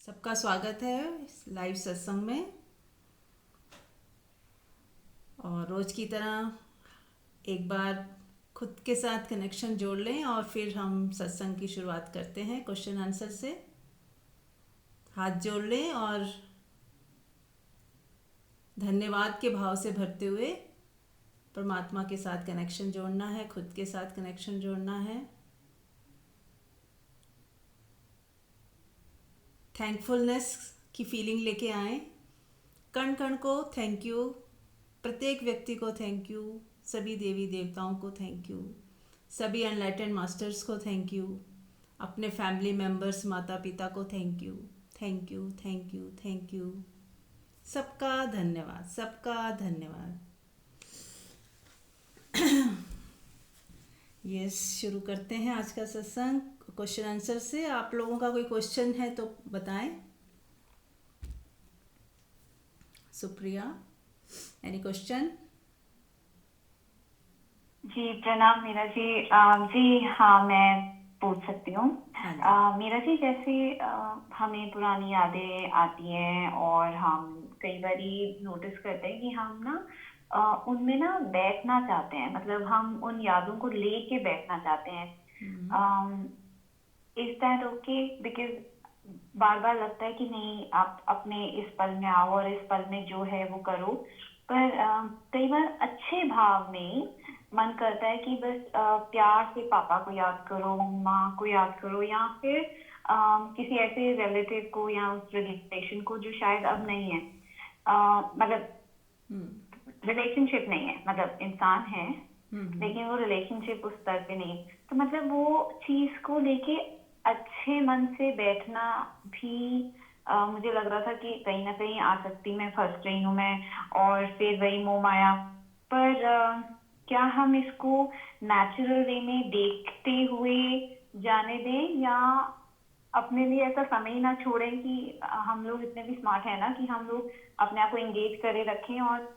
सबका स्वागत है इस लाइव सत्संग में। और रोज़ की तरह एक बार खुद के साथ कनेक्शन जोड़ लें और फिर हम सत्संग की शुरुआत करते हैं क्वेश्चन आंसर से। हाथ जोड़ लें और धन्यवाद के भाव से भरते हुए परमात्मा के साथ कनेक्शन जोड़ना है, खुद के साथ कनेक्शन जोड़ना है। थैंकफुलनेस की फीलिंग लेके आएं। कण कण को थैंक यू, प्रत्येक व्यक्ति को थैंक यू, सभी देवी देवताओं को थैंक यू, सभी अनलाइटेंड मास्टर्स को थैंक यू, अपने फैमिली मेम्बर्स माता पिता को thank you, thank you, thank you, thank you. सबका धन्यवाद, सबका धन्यवाद। यस, शुरू करते हैं आज का सत्संग क्वेश्चन आंसर से। आप लोगों का कोई क्वेश्चन है तो बताएं। Supriya, any question? जी प्रणाम मीरा जी। जी हाँ, मैं पूछ सकती हूँ। हाँ जी। मीरा जी, जैसे हमें पुरानी यादें आती हैं और हम कई बारी नोटिस करते हैं कि हम ना उनमें ना बैठना चाहते हैं, मतलब हम उन यादों को लेके बैठना चाहते हैं। Is that okay? बिकॉज बार बार लगता है कि नहीं, आप अपने इस पल में आओ और इस पल में जो है वो करो। पर कई बार अच्छे भाव में मन करता है कि बस प्यार से पापा को याद करो, माँ को याद करो, या फिर किसी ऐसे रिलेटिव को या उस रिलेशन को जो शायद अब नहीं है। मतलब रिलेशनशिप नहीं है, मतलब इंसान है लेकिन वो रिलेशनशिप उस स्तर पे नहीं है। तो मतलब वो चीज को लेके अच्छे मन से बैठना भी मुझे लग रहा था कि कहीं ना कहीं आसक्ति में फंस रही हूँ मैं, और फिर वही मोह माया। पर क्या हम इसको नेचुरल वे में देखते हुए जाने दें, या अपने लिए ऐसा समय ही ना छोड़ें कि हम लोग इतने भी स्मार्ट है ना कि हम लोग अपने आप को एंगेज करे रखें, और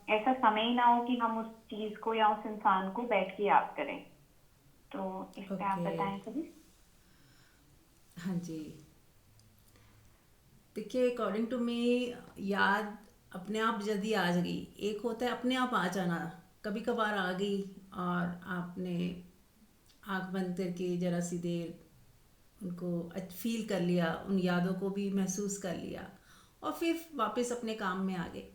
ऐसा समय ही ना हो कि हम उस चीज को या उस इंसान को बैठ के याद करें। तो इस पे आप ओके। बताएं प्लीज। हाँ जी, देखिए अकॉर्डिंग टू मी याद अपने आप जल्दी आ गई। एक होता है अपने आप आ जाना, कभी कभार आ गई और आपने आंख बंद करके ज़रा सी देर उनको फील कर लिया, उन यादों को भी महसूस कर लिया और फिर वापस अपने काम में आ गए।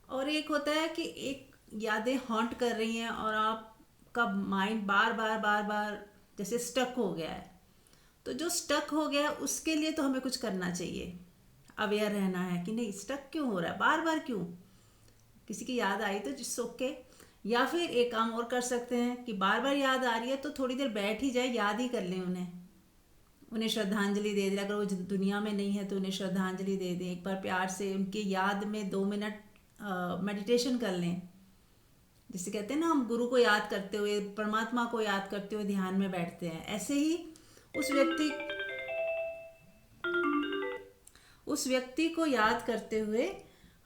और एक होता है कि एक यादें हॉन्ट कर रही हैं और आपका माइंड बार बार बार बार जैसे स्टक हो गया है। तो जो स्टक हो गया है उसके लिए तो हमें कुछ करना चाहिए, अवेयर रहना है कि नहीं स्टक क्यों हो रहा है, बार बार क्यों। किसी की याद आई तो जिस ओके। या फिर एक काम और कर सकते हैं कि बार बार याद आ रही है तो थोड़ी देर बैठ ही जाए, याद ही कर लें उन्हें, उन्हें श्रद्धांजलि दे दें। अगर वो दुनिया में नहीं है तो उन्हें श्रद्धांजलि दे दें, एक बार प्यार से उनकी याद में 2 मिनट मेडिटेशन कर लें। जिसे कहते हैं ना, हम गुरु को याद करते हुए, परमात्मा को याद करते हुए ध्यान में बैठते हैं, ऐसे ही उस व्यक्ति उस व्यक्ति को याद करते हुए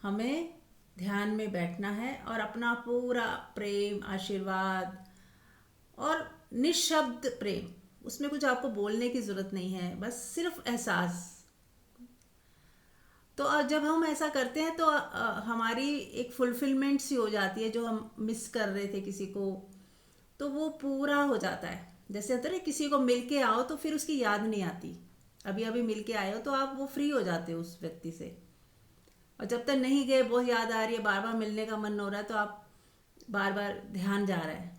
हमें ध्यान में बैठना है और अपना पूरा प्रेम, आशीर्वाद और निशब्द प्रेम, उसमें कुछ आपको बोलने की ज़रूरत नहीं है, बस सिर्फ एहसास। तो जब हम ऐसा करते हैं तो हमारी एक फुलफिलमेंट सी हो जाती है, जो हम मिस कर रहे थे किसी को, तो वो पूरा हो जाता है। जैसे होता है ना, किसी को मिल के आओ तो फिर उसकी याद नहीं आती, अभी अभी मिल के आए हो तो आप वो फ्री हो जाते हो उस व्यक्ति से। और जब तक नहीं गए, बहुत याद आ रही है, बार बार मिलने का मन हो रहा है, तो आप बार बार ध्यान जा रहा है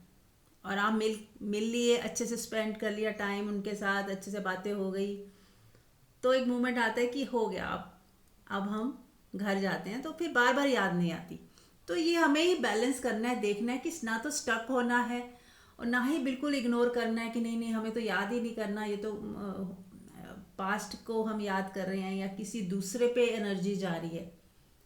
और आप मिल मिल लिए, अच्छे से स्पेंड कर लिया टाइम उनके साथ, अच्छे से बातें हो गई, तो एक मोमेंट आता है कि हो गया, अब हम घर जाते हैं, तो फिर बार बार याद नहीं आती। तो ये हमें ही बैलेंस करना है, देखना है कि ना तो स्टक होना है और ना ही बिल्कुल इग्नोर करना है कि नहीं नहीं हमें तो याद ही नहीं करना, ये तो पास्ट को हम याद कर रहे हैं या किसी दूसरे पे एनर्जी जा रही है।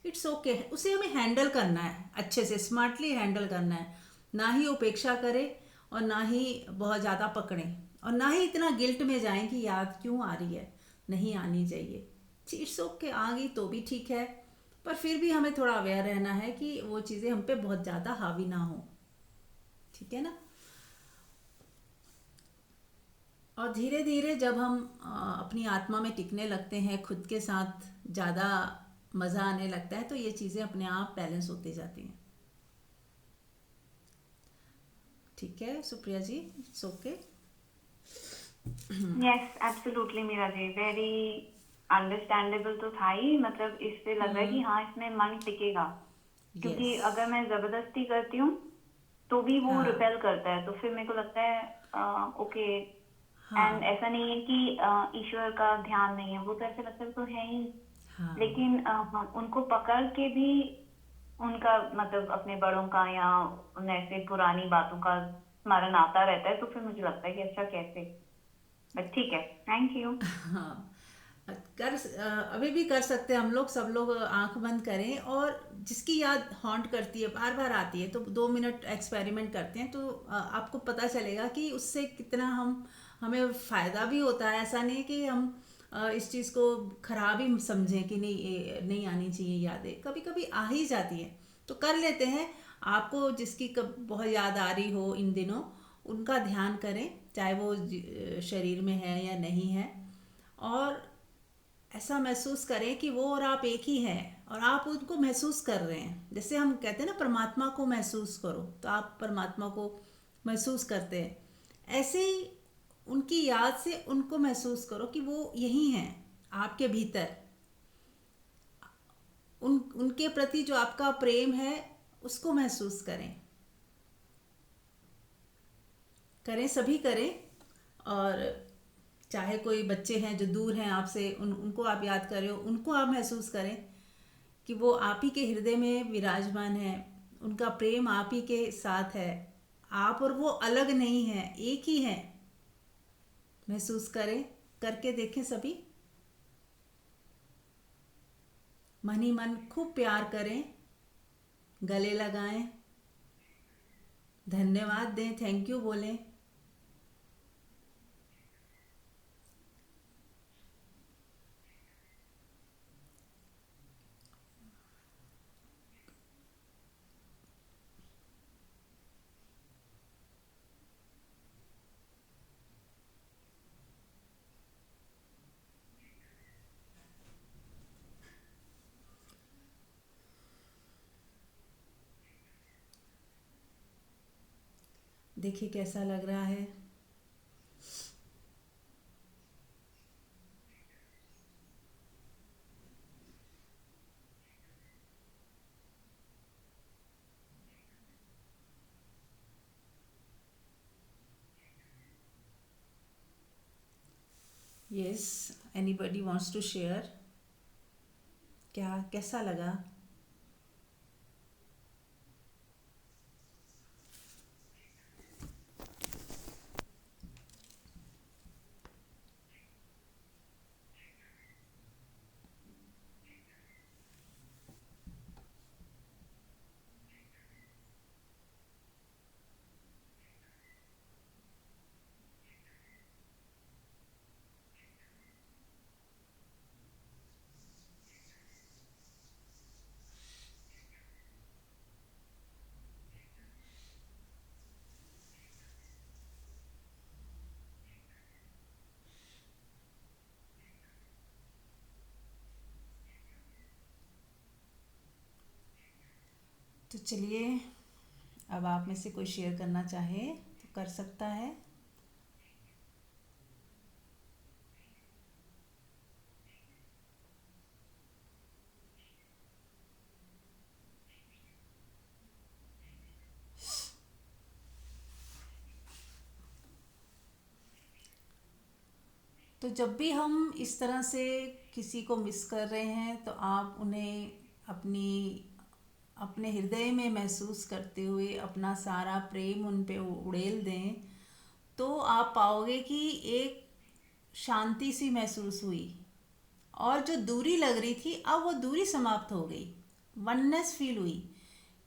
इट्स ओके, उसे हमें हैंडल करना है, अच्छे से स्मार्टली हैंडल करना है। ना ही उपेक्षा करें और ना ही बहुत ज़्यादा पकड़ें, और ना ही इतना गिल्ट में जाएं कि याद क्यों आ रही है, नहीं आनी चाहिए। इट्स ओके, आ गई तो भी ठीक है, पर फिर भी हमें थोड़ा अवेयर रहना है कि वो चीज़ें हम पे बहुत ज़्यादा हावी ना हो। ठीक है ना? और धीरे धीरे जब हम अपनी आत्मा में टिकने लगते हैं, खुद के साथ ज़्यादा मज़ा आने लगता है, तो ये चीज़ें अपने आप बैलेंस होती जाती हैं। ठीक है Supriya ji, it's okay. Yes absolutely Meera ji, very understandable तो था ही, मतलब इससे लग रहा है कि हाँ इसमें मन टिकेगा, यस। क्योंकि अगर मैं जबरदस्ती करती हूँ तो भी वो हाँ रिपेल करता है, तो फिर मेरे को लगता है ओके। एंड हाँ ऐसा नहीं है कि ईश्वर का ध्यान नहीं है, वो तो ऐसे लगता है तो है ही। हाँ लेकिन उनको पकड़ के भी उनका मतलब अपने बड़ों का या उन ऐसे पुरानी बातों का स्मरण आता रहता है, तो फिर मुझे लगता है कि अच्छा कैसे, बट ठीक है, थैंक यू। हाँ। अभी भी कर सकते हैं हम लोग, सब लोग आंख बंद करें, और जिसकी याद हॉन्ट करती है, बार बार आती है, तो 2 मिनट एक्सपेरिमेंट करते हैं, तो आपको पता चलेगा कि उससे कितना हमें फ़ायदा भी होता है। ऐसा नहीं है कि हम इस चीज़ को खराब ही समझें कि नहीं, ये नहीं आनी चाहिए यादें, कभी कभी आ ही जाती है, तो कर लेते हैं। आपको जिसकी बहुत याद आ रही हो इन दिनों, उनका ध्यान करें, चाहे वो शरीर में है या नहीं है, और ऐसा महसूस करें कि वो और आप एक ही हैं, और आप उनको महसूस कर रहे हैं। जैसे हम कहते हैं ना, परमात्मा को महसूस करो, तो आप परमात्मा को महसूस करते हैं। ऐसे ही उनकी याद से उनको महसूस करो कि वो यही हैं आपके भीतर। उनके प्रति जो आपका प्रेम है, उसको महसूस करें। करें, सभी करें। और चाहे कोई बच्चे हैं जो दूर हैं आपसे, उनको आप याद कर रहे हो, उनको आप महसूस करें कि वो आप ही के हृदय में विराजमान है, उनका प्रेम आप ही के साथ है। आप और वो अलग नहीं हैं, एक ही हैं। महसूस करें, करके देखें सभी। मन ही मन खूब प्यार करें, गले लगाएं, धन्यवाद दें, थैंक यू बोलें। देखिए कैसा लग रहा है। Yes, anybody wants to share? क्या कैसा लगा? तो चलिए, अब आप में से कोई शेयर करना चाहे तो कर सकता है। तो जब भी हम इस तरह से किसी को मिस कर रहे हैं, तो आप उन्हें अपनी अपने हृदय में महसूस करते हुए अपना सारा प्रेम उन पे उड़ेल दें, तो आप पाओगे कि एक शांति सी महसूस हुई, और जो दूरी लग रही थी, अब वो दूरी समाप्त हो गई। वननेस फील हुई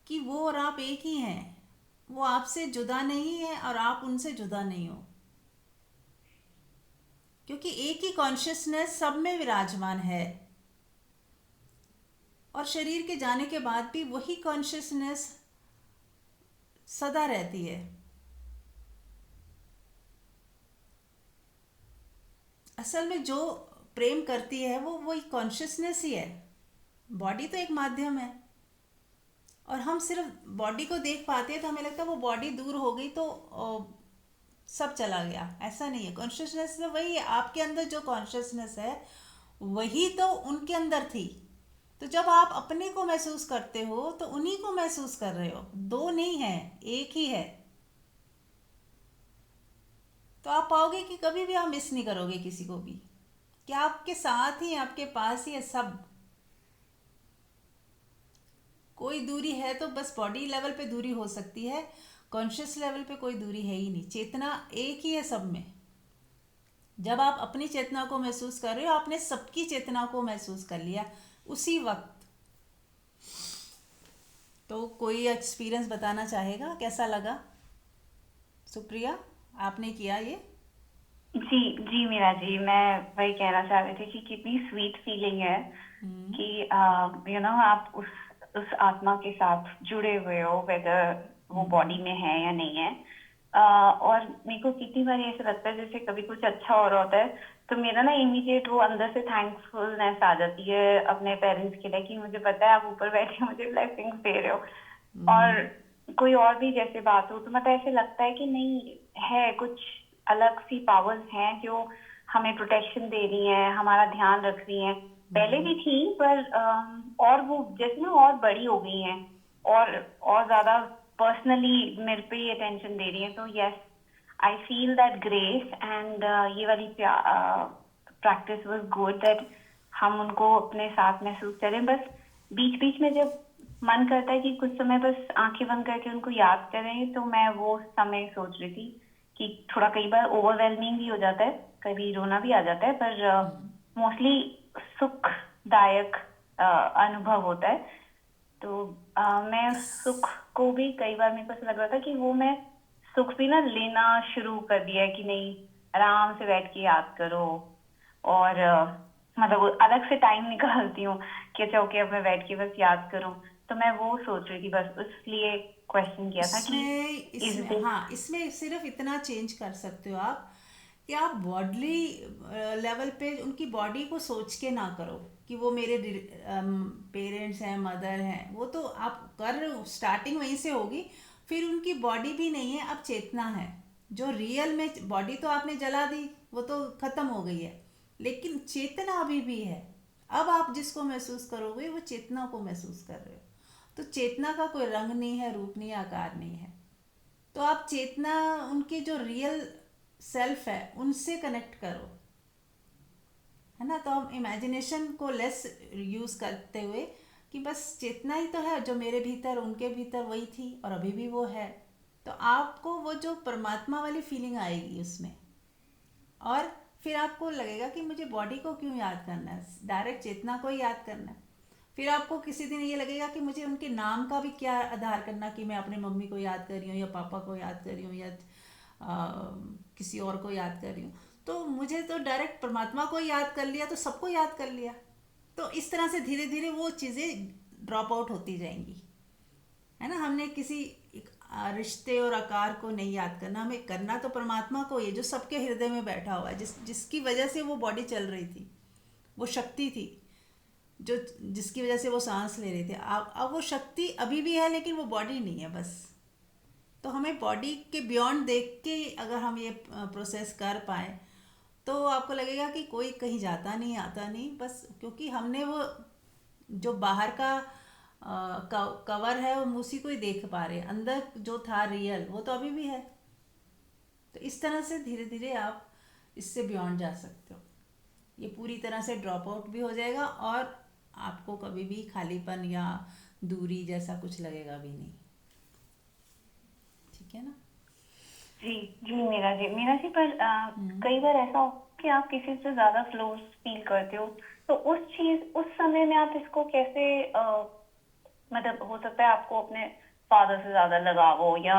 कि वो और आप एक ही हैं। वो आपसे जुदा नहीं है और आप उनसे जुदा नहीं हो, क्योंकि एक ही कॉन्शियसनेस सब में विराजमान है। और शरीर के जाने के बाद भी वही कॉन्शियसनेस सदा रहती है। असल में जो प्रेम करती है वो वही कॉन्शियसनेस ही है। बॉडी तो एक माध्यम है, और हम सिर्फ बॉडी को देख पाते हैं तो हमें लगता है वो बॉडी दूर हो गई तो सब चला गया। ऐसा नहीं है। कॉन्शियसनेस तो वही है, आपके अंदर जो कॉन्शियसनेस है वही तो उनके अंदर थी। तो जब आप अपने को महसूस करते हो तो उन्हीं को महसूस कर रहे हो, दो नहीं है, एक ही है। तो आप पाओगे कि कभी भी आप मिस नहीं करोगे किसी को भी, कि आपके साथ ही, आपके पास ही है सब। कोई दूरी है तो बस बॉडी लेवल पे दूरी हो सकती है, कॉन्शियस लेवल पे कोई दूरी है ही नहीं। चेतना एक ही है सब में। जब आप अपनी चेतना को महसूस कर रहे हो, आपने सबकी चेतना को महसूस कर लिया उसी वक्त। तो कोई एक्सपीरियंस बताना चाहेगा, कैसा लगा? सुप्रिया, आपने किया ये? जी जी मीरा जी, मैं वही कहना चाह रही थी कि कितनी स्वीट फीलिंग है हम्म। कि आप उस आत्मा के साथ जुड़े हुए हो, वेदर वो बॉडी में है या नहीं है। और मेरे को कितनी बार ऐसा लगता है जैसे कभी कुछ अच्छा हो रहा होता है तो मेरा ना इमीडिएट वो अंदर से थैंकफुलनेस आ जाती है अपने पेरेंट्स के लिए कि मुझे पता है आप ऊपर बैठे मुझे ब्लेसिंग्स दे रहे हो। और कोई और भी जैसे बात हो तो मतलब ऐसे लगता है कि नहीं, है कुछ अलग सी पावर्स हैं जो हमें प्रोटेक्शन दे रही हैं, हमारा ध्यान रख रही हैं। पहले भी थी पर और वो जैसे ना और बड़ी हो गई हैं और ज्यादा पर्सनली मेरे पे ही अटेंशन दे रही हैं। तो yes, I feel that grace and ये वाली प्रैक्टिस वाज गुड दैट हम उनको अपने साथ महसूस करें। बस बीच बीच में जब मन करता है कि कुछ समय बस आंखें बंद करके उनको याद करें, तो मैं वो समय सोच रही थी कि थोड़ा कई बार ओवरवेलमिंग भी हो जाता है, कभी रोना भी आ जाता है, पर मोस्टली सुखदायक अनुभव होता है। तो मैं उस इस सुख को भी कई बार मेरे को ऐसा लग रहा था कि वो मैं सुख भी ना लेना शुरू कर दिया है कि नहीं, आराम से बैठ के याद करो। और मतलब वो अलग से टाइम निकालती हूँ कि अच्छा ओके अब मैं बैठ के बस याद करूँ। तो मैं वो सोच रही थी, बस इसलिए क्वेश्चन किया था कि इसमें इज इसमें दिस। हाँ, इसमें सिर्फ इतना चेंज कर सकते हो आप कि आप बॉडली लेवल पे उनकी बॉडी को सोच के ना करो कि वो मेरे पेरेंट्स हैं, मदर हैं। वो तो आप कर रहे हो, स्टार्टिंग वहीं से होगी। फिर उनकी बॉडी भी नहीं है, अब चेतना है। जो रियल में बॉडी तो आपने जला दी, वो तो खत्म हो गई है, लेकिन चेतना अभी भी है। अब आप जिसको महसूस करोगे वो चेतना को महसूस कर रहे हो। तो चेतना का कोई रंग नहीं है, रूप नहीं है, आकार नहीं है। तो आप चेतना, उनके जो रियल सेल्फ है उनसे कनेक्ट करो, है ना। तो हम इमेजिनेशन को लेस यूज़ करते हुए कि बस चेतना ही तो है जो मेरे भीतर, उनके भीतर वही थी और अभी भी वो है। तो आपको वो जो परमात्मा वाली फीलिंग आएगी उसमें। और फिर आपको लगेगा कि मुझे बॉडी को क्यों याद करना है, डायरेक्ट चेतना को ही याद करना है। फिर आपको किसी दिन ये लगेगा कि मुझे उनके नाम का भी क्या आधार करना कि मैं अपने मम्मी को याद कर रही हूँ या पापा को याद कर रही हूँ या किसी और को याद कर रही हूँ। तो मुझे तो डायरेक्ट परमात्मा को याद कर लिया तो सबको याद कर लिया। तो इस तरह से धीरे धीरे वो चीज़ें ड्रॉप आउट होती जाएंगी, है ना। हमने किसी एक रिश्ते और आकार को नहीं याद करना, हमें करना तो परमात्मा को, ये जो सबके हृदय में बैठा हुआ है, जिसकी वजह से वो बॉडी चल रही थी, वो शक्ति थी जो, जिसकी वजह से वो सांस ले रहे थे। अब वो शक्ति अभी भी है लेकिन वो बॉडी नहीं है बस। तो हमें बॉडी के बियॉन्ड देख के अगर हम ये प्रोसेस कर पाए तो आपको लगेगा कि कोई कहीं जाता नहीं, आता नहीं, बस क्योंकि हमने वो जो बाहर का कवर है वो उसी को ही देख पा रहे हैं। अंदर जो था रियल वो तो अभी भी है। तो इस तरह से धीरे धीरे आप इससे बियॉन्ड जा सकते हो। ये पूरी तरह से ड्रॉप आउट भी हो जाएगा और आपको कभी भी खालीपन या दूरी जैसा कुछ लगेगा भी नहीं। ठीक है ना? जी जी मीरा जी, पर हम्म। कई बार ऐसा हो कि आप किसी से ज्यादा क्लोज फील करते हो, तो उस समय में आप इसको कैसे मतलब हो सकता है आपको अपने फादर से ज्यादा लगाव हो या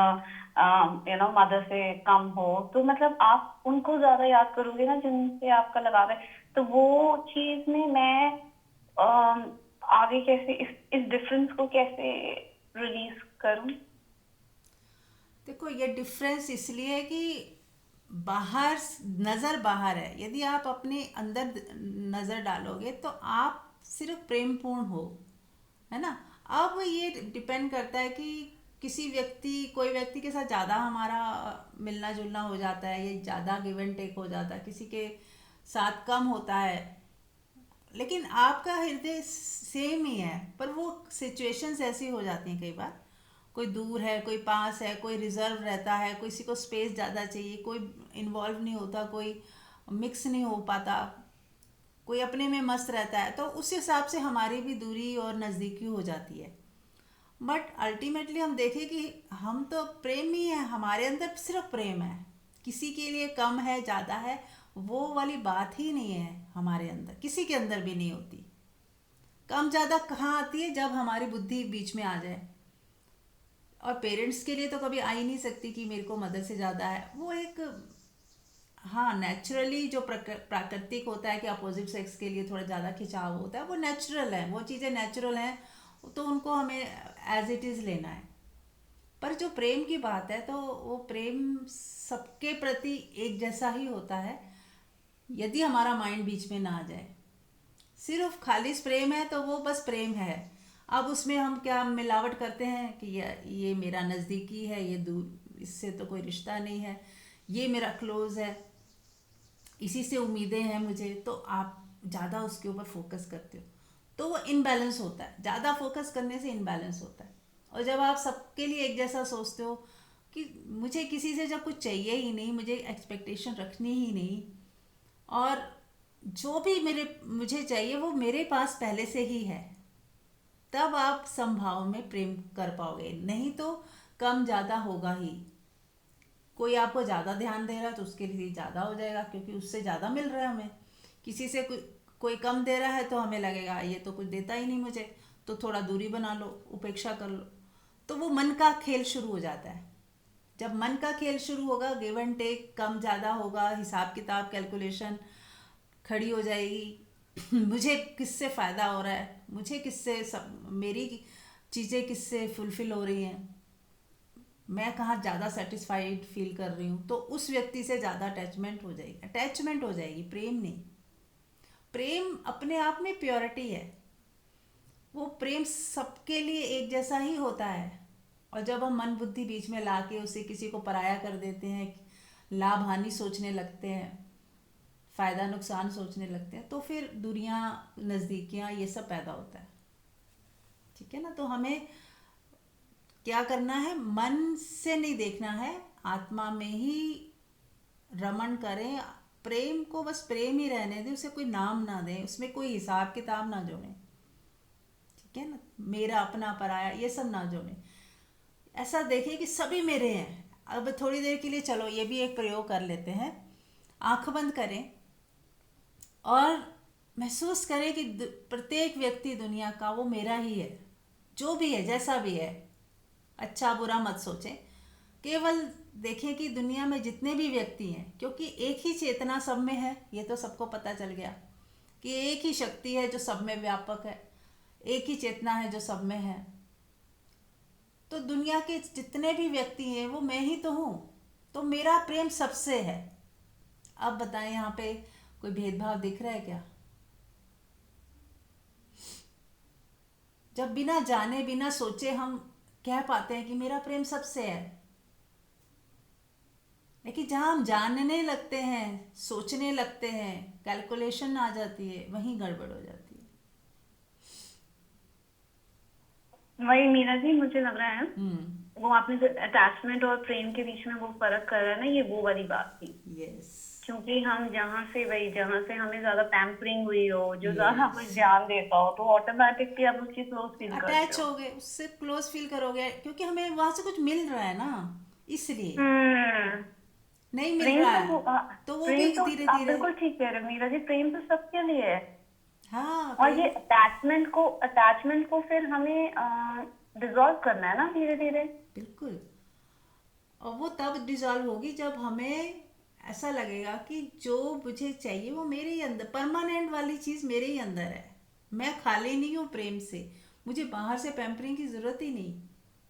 मदर से कम हो, तो मतलब आप उनको ज्यादा याद करोगे ना जिनसे आपका लगाव है। तो वो चीज में मैं आगे कैसे इस डिफरेंस को कैसे रिलीज करूं? देखो, ये डिफरेंस इसलिए है कि बाहर, नज़र बाहर है, यदि आप अपने अंदर नज़र डालोगे तो आप सिर्फ प्रेमपूर्ण हो, है ना। अब ये डिपेंड करता है कि कोई व्यक्ति के साथ ज़्यादा हमारा मिलना जुलना हो जाता है, ये ज़्यादा गिव एंड टेक हो जाता है, किसी के साथ कम होता है, लेकिन आपका हृदय सेम ही है, पर वो सिचुएशंस ऐसी हो जाती हैं कई बार, कोई दूर है, कोई पास है, कोई रिजर्व रहता है, किसी को स्पेस ज़्यादा चाहिए, कोई इन्वॉल्व नहीं होता, कोई मिक्स नहीं हो पाता, कोई अपने में मस्त रहता है, तो उस हिसाब से हमारी भी दूरी और नज़दीकी हो जाती है। बट अल्टीमेटली हम देखें कि हम तो प्रेम ही है, हमारे अंदर सिर्फ प्रेम है, किसी के लिए कम है ज़्यादा है वो वाली बात ही नहीं है, हमारे अंदर किसी के अंदर भी नहीं होती। कम ज़्यादा कहाँ आती है, जब हमारी बुद्धि बीच में आ जाए। और पेरेंट्स के लिए तो कभी आ ही नहीं सकती कि मेरे को मदर से ज़्यादा है, वो एक, हाँ, नेचुरली जो प्राकृतिक होता है कि अपोजिट सेक्स के लिए थोड़ा ज़्यादा खिंचाव होता है, वो नेचुरल है, वो चीज़ें नेचुरल हैं, तो उनको हमें एज इट इज़ लेना है। पर जो प्रेम की बात है, तो वो प्रेम सबके प्रति एक जैसा ही होता है, यदि हमारा माइंड बीच में ना आ जाए। सिर्फ खालिश प्रेम है तो वो बस प्रेम है। अब उसमें हम क्या मिलावट करते हैं कि ये मेरा नज़दीकी है, ये दूर, इससे तो कोई रिश्ता नहीं है, ये मेरा क्लोज है, इसी से उम्मीदें हैं मुझे, तो आप ज़्यादा उसके ऊपर फोकस करते हो तो वो इनबैलेंस होता है। ज़्यादा फोकस करने से इनबैलेंस होता है। और जब आप सबके लिए एक जैसा सोचते हो कि मुझे किसी से जब कुछ चाहिए ही नहीं, मुझे एक्सपेक्टेशन रखनी ही नहीं, और जो भी मुझे चाहिए वो मेरे पास पहले से ही है, तब आप संभाव में प्रेम कर पाओगे, नहीं तो कम ज़्यादा होगा ही। कोई आपको ज़्यादा ध्यान दे रहा है तो उसके लिए ज़्यादा हो जाएगा, क्योंकि उससे ज़्यादा मिल रहा है हमें। किसी से कोई कम दे रहा है तो हमें लगेगा ये तो कुछ देता ही नहीं मुझे, तो थोड़ा दूरी बना लो, उपेक्षा कर लो। तो वो मन का खेल शुरू हो जाता है। जब मन का खेल शुरू होगा, गिव एंड टेक कम ज़्यादा होगा, हिसाब किताब कैलकुलेशन खड़ी हो जाएगी। मुझे किससे फ़ायदा हो रहा है, मुझे किससे मेरी चीज़ें किससे फुलफ़िल हो रही हैं, मैं कहाँ ज़्यादा सेटिस्फाइड फील कर रही हूँ, तो उस व्यक्ति से ज़्यादा अटैचमेंट हो जाएगी, प्रेम नहीं। प्रेम अपने आप में प्योरिटी है, वो प्रेम सबके लिए एक जैसा ही होता है। और जब हम मन बुद्धि बीच में ला के उसे किसी को पराया कर देते हैं, लाभ हानि सोचने लगते हैं, फ़ायदा नुकसान सोचने लगते हैं, तो फिर दूरियां नज़दीकियां ये सब पैदा होता है। ठीक है ना। तो हमें क्या करना है, मन से नहीं देखना है, आत्मा में ही रमण करें, प्रेम को बस प्रेम ही रहने दें, उसे कोई नाम ना दें, उसमें कोई हिसाब किताब ना जोड़ें। ठीक है ना, मेरा अपना पराया ये सब ना जोड़ें। ऐसा देखिए कि सभी मेरे हैं। अब थोड़ी देर के लिए चलो ये भी एक प्रयोग कर लेते हैं। आंख बंद करें और महसूस करें कि प्रत्येक व्यक्ति दुनिया का वो मेरा ही है, जो भी है जैसा भी है, अच्छा बुरा मत सोचें, केवल देखें कि दुनिया में जितने भी व्यक्ति हैं, क्योंकि एक ही चेतना सब में है, ये तो सबको पता चल गया कि एक ही शक्ति है जो सब में व्यापक है, एक ही चेतना है जो सब में है। तो दुनिया के जितने भी व्यक्ति हैं वो मैं ही तो हूँ, तो मेरा प्रेम सबसे है। अब बताएं, यहाँ पे कोई भेदभाव दिख रहा है क्या? जब बिना जाने बिना सोचे हम कह पाते हैं कि मेरा प्रेम सबसे है, लेकिन जहाँ हम जानने लगते हैं, सोचने लगते हैं, कैलकुलेशन आ जाती है, वहीं गड़बड़ हो जाती है। वही मीरा जी, मुझे लग रहा है वो आपने जो अटैचमेंट और प्रेम के बीच में वो फर्क कर रहा है ना, ये वो वाली बात थी। यस। क्योंकि हम जहाँ से हमें ज्यादा पैम्परिंग हुई हो, जो ज्यादा यस, कुछ ध्यान देता हो, तो ऑटोमेटिकली आप उसकी क्लोज फील करते अटैच हो। हो गए, उससे क्लोज फील करोगे, क्योंकि हमें वहां से कुछ मिल रहा है ना, इसलिए। हम्म। नहीं मिल प्रेम रहा तो है तो वो भी प्रेम तो धीरे आप धीरे। बिल्कुल ठीक कह रहे हो मीरा जी, प्रेम तो सबके लिए है। हाँ, और ये प्रेम। अटैचमेंट को फिर हमें डिसॉल्व करना है ना, धीरे धीरे। बिल्कुल। और वो तब डिजॉल्व होगी जब हमें ऐसा लगेगा कि जो मुझे चाहिए वो मेरे ही अंदर, परमानेंट वाली चीज़ मेरे ही अंदर है, मैं खाली नहीं हूँ प्रेम से, मुझे बाहर से पैम्परिंग की ज़रूरत ही नहीं।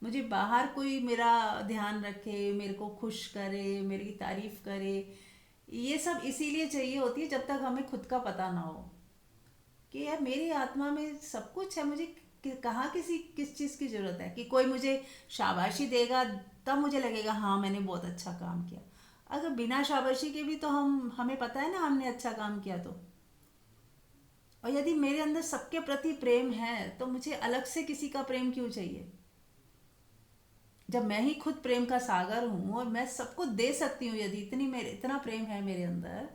मुझे बाहर कोई मेरा ध्यान रखे, मेरे को खुश करे, मेरी तारीफ करे, ये सब इसीलिए चाहिए होती है जब तक हमें खुद का पता ना हो कि यार मेरी आत्मा में सब कुछ है, मुझे कहाँ किसी किस चीज़ की ज़रूरत है कि कोई मुझे शाबाशी देगा तब मुझे लगेगा हाँ मैंने बहुत अच्छा काम किया। अगर बिना शाबाशी के भी तो हमें पता है ना हमने अच्छा काम किया तो। और यदि मेरे अंदर सबके प्रति प्रेम है तो मुझे अलग से किसी का प्रेम क्यों चाहिए, जब मैं ही खुद प्रेम का सागर हूँ और मैं सबको दे सकती हूँ। यदि इतना प्रेम है मेरे अंदर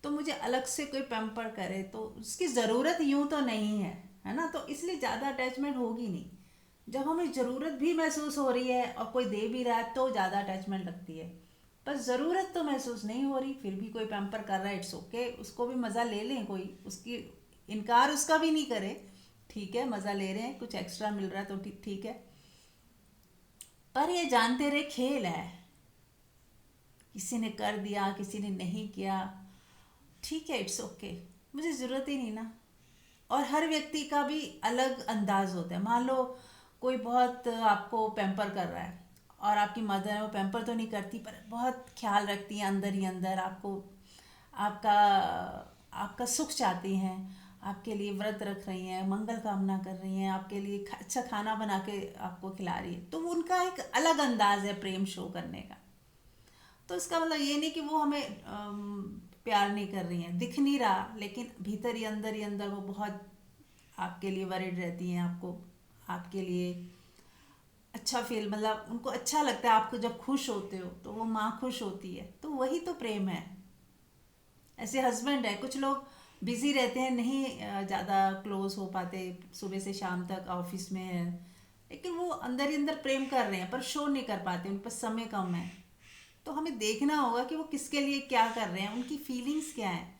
तो मुझे अलग से कोई पैम्पर करे तो उसकी ज़रूरत यूं तो नहीं है ना। तो इसलिए ज़्यादा अटैचमेंट होगी नहीं। जब हमें ज़रूरत भी महसूस हो रही है और कोई दे भी रहा है तो ज़्यादा अटैचमेंट लगती है। पर ज़रूरत तो महसूस नहीं हो रही फिर भी कोई पैम्पर कर रहा है, इट्स ओके, उसको भी मज़ा ले लें, कोई उसकी इनकार उसका भी नहीं करे। ठीक है, मज़ा ले रहे हैं, कुछ एक्स्ट्रा मिल रहा है तो ठीक ठीक है। पर ये जानते रहे खेल है, किसी ने कर दिया किसी ने नहीं किया, ठीक है, इट्स ओके, मुझे ज़रूरत ही नहीं ना। और हर व्यक्ति का भी अलग अंदाज होता है। मान लो कोई बहुत आपको पैम्पर कर रहा है और आपकी मदर है वो पैम्पर तो नहीं करती पर बहुत ख्याल रखती हैं अंदर ही अंदर आपको, आपका आपका सुख चाहती हैं, आपके लिए व्रत रख रही हैं, मंगल कामना कर रही हैं, आपके लिए अच्छा खाना बना के आपको खिला रही है, तो उनका एक अलग अंदाज है प्रेम शो करने का। तो इसका मतलब ये नहीं कि वो हमें प्यार नहीं कर रही हैं, दिख नहीं रहा, लेकिन भीतर ही अंदर वो बहुत आपके लिए वरिड रहती हैं, आपको आपके लिए अच्छा फील, मतलब उनको अच्छा लगता है आपको जब खुश होते हो तो वो माँ खुश होती है, तो वही तो प्रेम है। ऐसे हस्बैंड है, कुछ लोग बिजी रहते हैं, नहीं ज़्यादा क्लोज हो पाते, सुबह से शाम तक ऑफिस में है, लेकिन वो अंदर ही अंदर प्रेम कर रहे हैं पर शो नहीं कर पाते, उन पर समय कम है। तो हमें देखना होगा कि वो किसके लिए क्या कर रहे हैं, उनकी फीलिंग्स क्या है।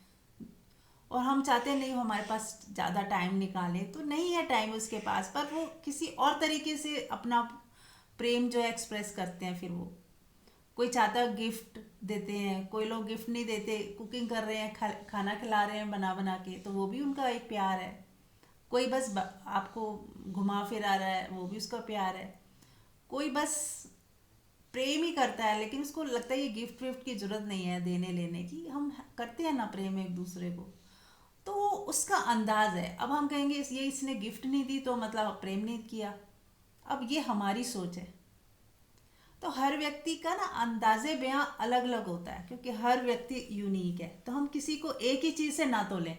और हम चाहते हैं नहीं वो हमारे पास ज़्यादा टाइम निकाले, तो नहीं है टाइम उसके पास, पर वो किसी और तरीके से अपना प्रेम जो है एक्सप्रेस करते हैं। फिर वो कोई चाहता है गिफ्ट देते हैं, कोई लोग गिफ्ट नहीं देते, कुकिंग कर रहे हैं, खाना खिला रहे हैं बना बना के, तो वो भी उनका एक प्यार है। कोई बस आपको घुमा फिरा रहा है, वो भी उसका प्यार है। कोई बस प्रेम ही करता है लेकिन उसको लगता है ये गिफ्ट विफ्ट की जरूरत नहीं है देने लेने की, हम करते हैं ना प्रेम एक दूसरे को, तो वो उसका अंदाज है। अब हम कहेंगे ये इसने गिफ्ट नहीं दी तो मतलब प्रेम नहीं किया, अब ये हमारी सोच है। तो हर व्यक्ति का ना अंदाजे बयां अलग अलग होता है क्योंकि हर व्यक्ति यूनिक है। तो हम किसी को एक ही चीज़ से ना तो लें,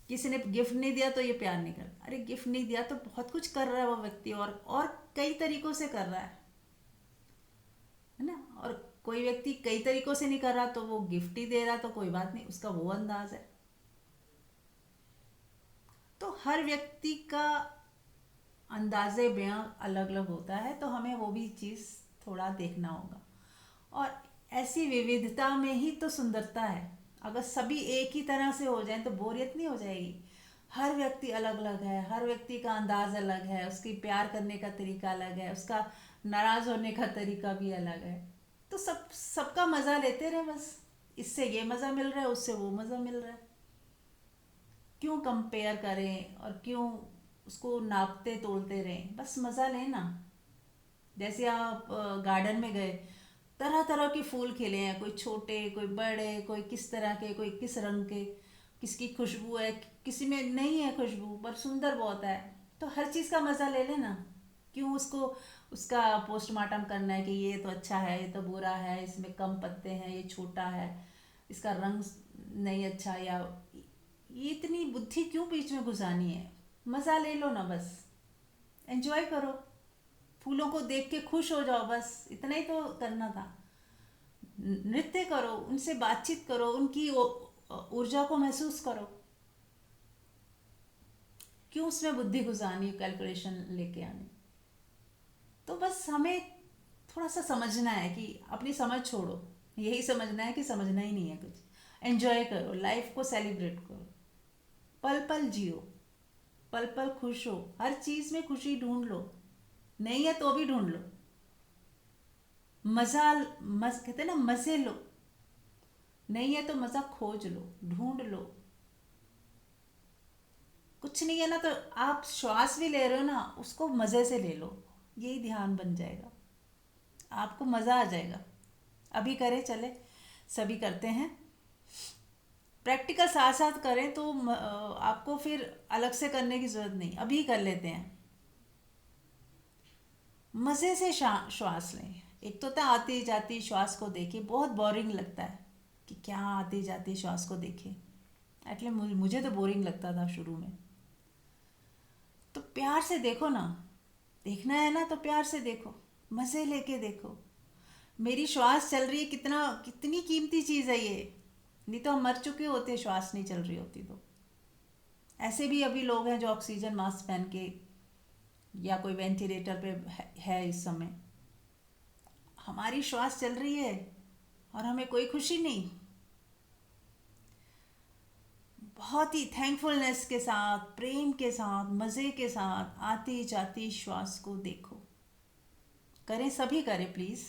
किसी ने गिफ्ट नहीं दिया तो ये प्यार नहीं कर, अरे गिफ्ट नहीं दिया तो बहुत कुछ कर रहा है वो व्यक्ति, और कई तरीकों से कर रहा है ना। और कोई व्यक्ति कई तरीकों से नहीं कर रहा तो वो गिफ्ट ही दे रहा तो कोई बात नहीं, उसका वो अंदाज है। तो हर व्यक्ति का अंदाज़े बयां अलग अलग होता है, तो हमें वो भी चीज़ थोड़ा देखना होगा। और ऐसी विविधता में ही तो सुंदरता है। अगर सभी एक ही तरह से हो जाएं तो बोरियत नहीं हो जाएगी। हर व्यक्ति अलग अलग है, हर व्यक्ति का अंदाज अलग है, उसकी प्यार करने का तरीका अलग है, उसका नाराज होने का तरीका भी अलग है। तो सबका मज़ा लेते रहे बस, इससे ये मज़ा मिल रहा है उससे वो मज़ा मिल रहा है, क्यों कंपेयर करें और क्यों उसको नापते तोलते रहें, बस मज़ा लेना। जैसे आप गार्डन में गए, तरह तरह के फूल खिले हैं, कोई छोटे कोई बड़े, कोई किस तरह के, कोई किस रंग के, किसकी खुशबू है, किसी में नहीं है खुशबू पर सुंदर बहुत है। तो हर चीज़ का मज़ा ले लेना, क्यों उसको उसका पोस्टमार्टम करना है कि ये तो अच्छा है, ये तो बुरा है, इसमें कम पत्ते हैं, ये छोटा है, इसका रंग नहीं अच्छा, या ये इतनी बुद्धि क्यों बीच में घुसानी है। मज़ा ले लो ना, बस एंजॉय करो, फूलों को देख के खुश हो जाओ, बस इतना ही तो करना था। नृत्य करो, उनसे बातचीत करो, उनकी ऊर्जा को महसूस करो, क्यों उसमें बुद्धि घुसानी, कैलकुलेशन लेके आनी। तो बस हमें थोड़ा सा समझना है कि अपनी समझ छोड़ो, यही समझना है कि समझना ही नहीं है कुछ। एंजॉय करो, लाइफ को सेलिब्रेट करो, पल पल जियो, पल पल खुश हो, हर चीज़ में खुशी ढूंढ लो, नहीं है तो भी ढूंढ लो। कहते हैं ना, मज़े लो, नहीं है तो मज़ा खोज लो, ढूंढ लो। कुछ नहीं है ना तो आप श्वास भी ले रहे हो ना, उसको मज़े से ले लो, यही ध्यान बन जाएगा, आपको मज़ा आ जाएगा। अभी करें, चले सभी करते हैं। प्रैक्टिकल साथ साथ करें तो आपको फिर अलग से करने की ज़रूरत नहीं, अभी कर लेते हैं। मज़े से श्वास लें। एक तो होता है आती जाती श्वास को देखे, बहुत बोरिंग लगता है कि क्या आती जाती श्वास को देखे, एटलीस्ट मुझे तो बोरिंग लगता था शुरू में। तो प्यार से देखो ना, देखना है ना तो प्यार से देखो, मज़े लेके देखो। मेरी श्वास चल रही है, कितनी कीमती चीज़ है ये। नहीं तो हम मर चुके होते, श्वास नहीं चल रही होती तो। ऐसे भी अभी लोग हैं जो ऑक्सीजन मास्क पहन के या कोई वेंटिलेटर पे है इस समय। हमारी श्वास चल रही है और हमें कोई खुशी नहीं। बहुत ही थैंकफुलनेस के साथ, प्रेम के साथ, मज़े के साथ आती जाती श्वास को देखो। करें, सभी करें प्लीज़।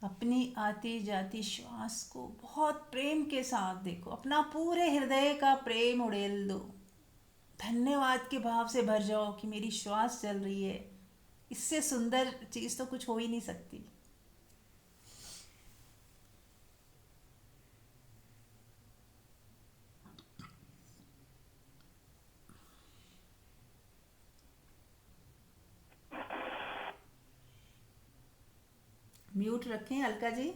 अपनी आती जाती श्वास को बहुत प्रेम के साथ देखो, अपना पूरे हृदय का प्रेम उड़ेल दो। धन्यवाद के भाव से भर जाओ कि मेरी श्वास चल रही है। इससे सुंदर चीज़ तो कुछ हो ही नहीं सकती। म्यूट रखें अलका जी।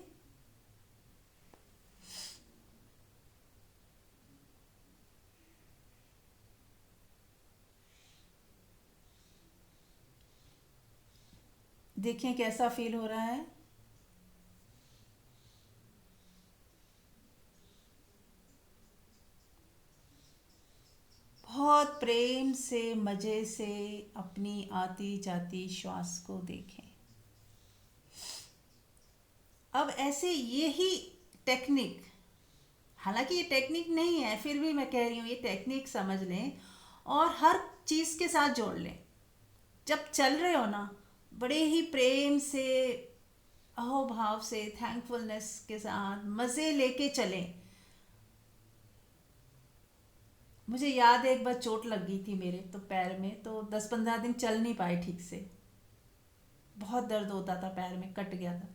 देखें कैसा फील हो रहा है। बहुत प्रेम से, मज़े से अपनी आती जाती श्वास को देखें। अब ऐसे यही टेक्निक, हालांकि ये टेक्निक नहीं है, फिर भी मैं कह रही हूँ ये टेक्निक समझ लें और हर चीज़ के साथ जोड़ लें। जब चल रहे हो ना, बड़े ही प्रेम से, अहोभाव से, थैंकफुलनेस के साथ मज़े लेके चलें। मुझे याद है एक बार चोट लग गई थी मेरे तो पैर में, तो 10-15 दिन चल नहीं पाए ठीक से। बहुत दर्द होता था, पैर में कट गया था।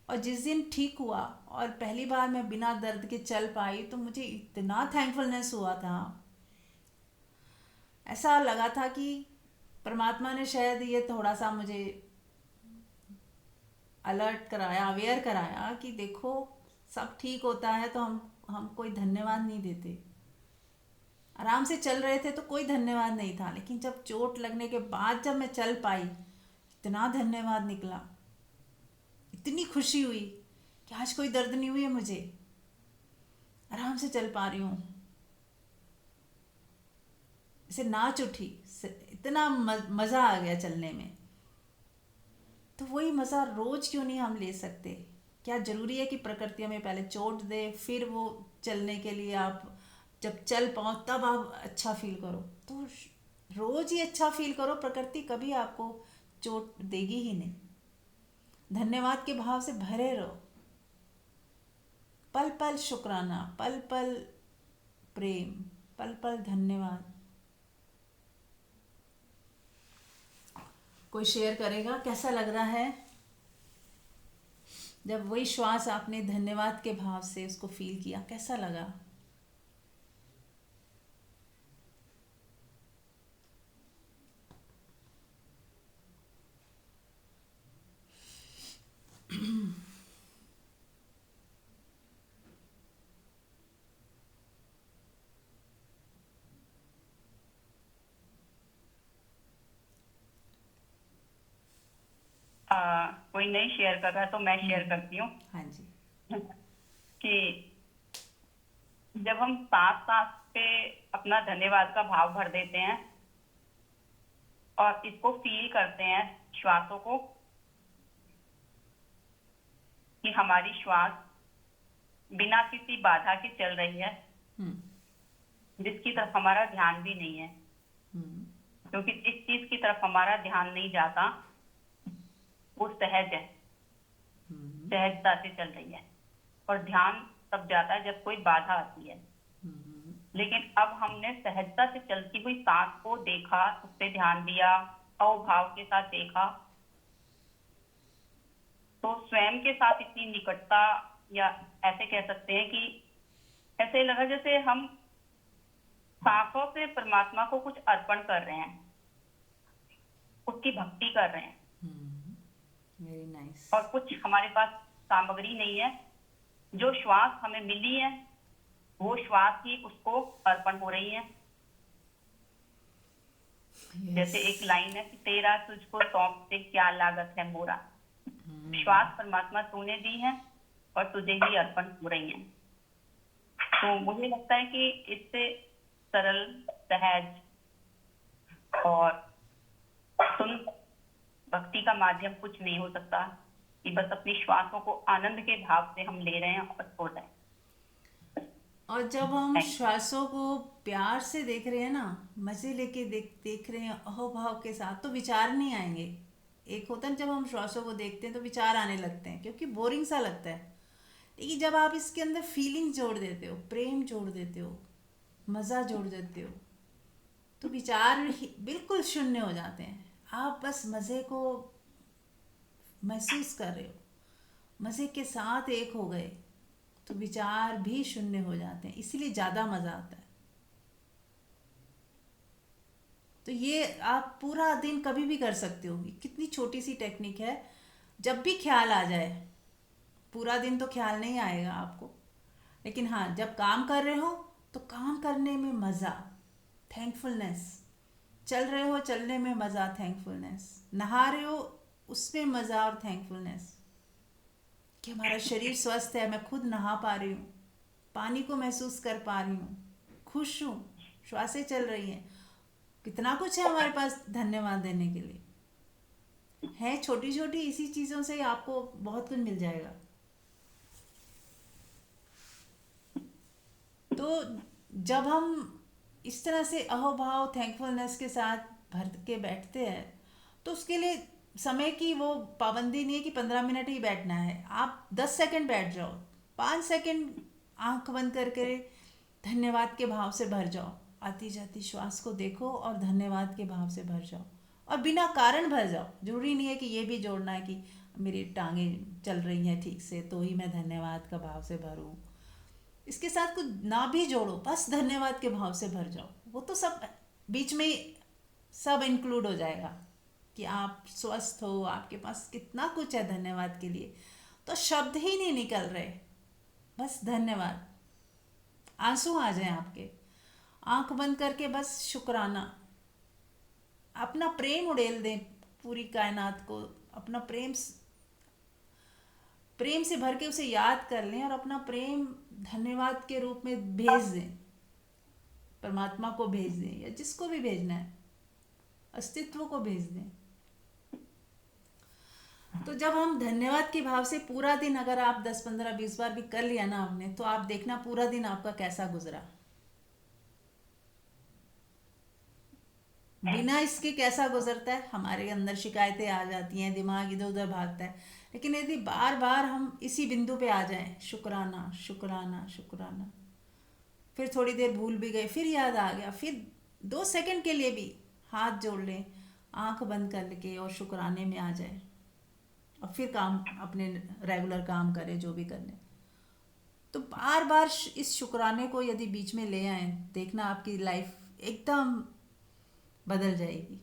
और जिस दिन ठीक हुआ और पहली बार मैं बिना दर्द के चल पाई तो मुझे इतना थैंकफुलनेस हुआ था। ऐसा लगा था कि परमात्मा ने शायद ये थोड़ा सा मुझे अलर्ट कराया, अवेयर कराया कि देखो सब ठीक होता है तो हम कोई धन्यवाद नहीं देते। आराम से चल रहे थे तो कोई धन्यवाद नहीं था, लेकिन जब चोट लगने के बाद जब मैं चल पाई, इतना धन्यवाद निकला, इतनी खुशी हुई कि आज कोई दर्द नहीं हुई है मुझे, आराम से चल पा रही हूँ। इसे नाच उठी, इतना मज़ा आ गया चलने में। तो वही मज़ा रोज़ क्यों नहीं हम ले सकते? क्या ज़रूरी है कि प्रकृति हमें पहले चोट दे फिर वो चलने के लिए आप जब चल पाओ तब आप अच्छा फील करो? तो रोज़ ही अच्छा फील करो, प्रकृति कभी आपको चोट देगी ही नहीं। धन्यवाद के भाव से भरे रहो, पल पल शुक्राना, पल पल प्रेम, पल पल धन्यवाद। कोई शेयर करेगा कैसा लग रहा है जब वही श्वास आपने धन्यवाद के भाव से उसको फील किया, कैसा लगा? कोई नहीं शेयर कर रहा तो मैं शेयर करती हूँ। हाँ जी। कि जब हम सांस सांस पे अपना धन्यवाद का भाव भर देते हैं और इसको फील करते हैं श्वासों को, कि हमारी श्वास बिना किसी बाधा के चल रही है, हम्म। जिसकी तरफ हमारा ध्यान भी नहीं है, हम्म। क्योंकि इस चीज की तरफ हमारा ध्यान नहीं जाता, वो सहज है, हम्म। सहजता से चल रही है। और ध्यान तब जाता है जब कोई बाधा आती है। हम्म। लेकिन अब हमने सहजता से चलती हुई सांस को देखा, उस पर ध्यान दिया, अवभाव के साथ देखा, तो स्वयं के साथ इतनी निकटता, या ऐसे कह सकते हैं कि ऐसे लगा जैसे हम सांसों से परमात्मा को कुछ अर्पण कर रहे हैं, उसकी भक्ति कर रहे हैं। Very nice. और कुछ हमारे पास सामग्री नहीं है, जो श्वास हमें मिली है वो श्वास ही उसको अर्पण हो रही है। जैसे एक लाइन है कि तेरा तुझको सौंप से क्या लागत है मोरा, श्वास परमात्मा तूने दी है और तुझे ही अर्पण हो रही है। तो मुझे लगता है कि इससे सरल, सहज और सुन भक्ति का माध्यम कुछ नहीं हो सकता, कि बस अपनी श्वासों को आनंद के भाव से हम ले रहे हैं और छोड़ रहे हैं। और जब हम Thank you. श्वासों को प्यार से देख रहे हैं ना, मजे लेके देख रहे हैं अहोभाव के साथ, तो विचार नहीं आएंगे। एक होता है जब हम श्वासों को देखते हैं तो विचार आने लगते हैं, क्योंकि बोरिंग सा लगता है। लेकिन जब आप इसके अंदर फीलिंग जोड़ देते हो, प्रेम जोड़ देते हो, मज़ा जोड़ देते हो, तो विचार बिल्कुल शून्य हो जाते हैं। आप बस मज़े को महसूस कर रहे हो, मज़े के साथ एक हो गए, तो विचार भी शून्य हो जाते हैं, इसलिए ज़्यादा मज़ा आता है। तो ये आप पूरा दिन कभी भी कर सकते हो। ये कितनी छोटी सी टेक्निक है। जब भी ख्याल आ जाए, पूरा दिन तो ख्याल नहीं आएगा आपको, लेकिन हाँ, जब काम कर रहे हो तो काम करने में मज़ा, थैंकफुलनेस, चल रहे हो चलने में मज़ा, थैंकफुलनेस, नहा रहे हो उसमें मज़ा और थैंकफुलनेस कि हमारा शरीर स्वस्थ है, मैं खुद नहा पा रही हूँ, पानी को महसूस कर पा रही हूँ, खुश हूँ, श्वासें चल रही हैं। कितना कुछ है हमारे पास धन्यवाद देने के लिए। है छोटी छोटी इसी चीज़ों से आपको बहुत कुछ मिल जाएगा। तो जब हम इस तरह से अहोभाव, थैंकफुलनेस के साथ भर के बैठते हैं, तो उसके लिए समय की वो पाबंदी नहीं है कि 15 मिनट ही बैठना है। आप 10 सेकंड बैठ जाओ, 5 सेकंड आंख बंद करके धन्यवाद के भाव से भर जाओ। आती जाती श्वास को देखो और धन्यवाद के भाव से भर जाओ, और बिना कारण भर जाओ। जरूरी नहीं है कि ये भी जोड़ना है कि मेरी टांगें चल रही हैं ठीक से तो ही मैं धन्यवाद का भाव से भरूं। इसके साथ कुछ ना भी जोड़ो, बस धन्यवाद के भाव से भर जाओ। वो तो सब बीच में ही सब इंक्लूड हो जाएगा कि आप स्वस्थ हो, आपके पास कितना कुछ है धन्यवाद के लिए। तो शब्द ही नहीं निकल रहे, बस धन्यवाद। आंसू आ जाए आपके, आंख बंद करके बस शुक्राना, अपना प्रेम उड़ेल दें पूरी कायनात को, अपना प्रेम से भर के उसे याद कर लें और अपना प्रेम धन्यवाद के रूप में भेज दें, परमात्मा को भेज दें या जिसको भी भेजना है, अस्तित्व को भेज दें। तो जब हम धन्यवाद के भाव से पूरा दिन, अगर आप 10, 15, 20 बार भी कर लिया ना आपने, तो आप देखना पूरा दिन आपका कैसा गुजरा। बिना इसके कैसा गुजरता है, हमारे अंदर शिकायतें आ जाती हैं, दिमाग इधर उधर भागता है। लेकिन यदि बार बार हम इसी बिंदु पे आ जाएं, शुक्राना शुक्राना शुक्राना, फिर थोड़ी देर भूल भी गए, फिर याद आ गया, फिर 2 सेकंड के लिए भी हाथ जोड़ लें, आंख बंद करके और शुक्राने में आ जाए, और फिर काम अपने रेगुलर काम करें जो भी करने। तो बार बार इस शुक्राने को यदि बीच में ले आए, देखना आपकी लाइफ एकदम बदल जाएगी।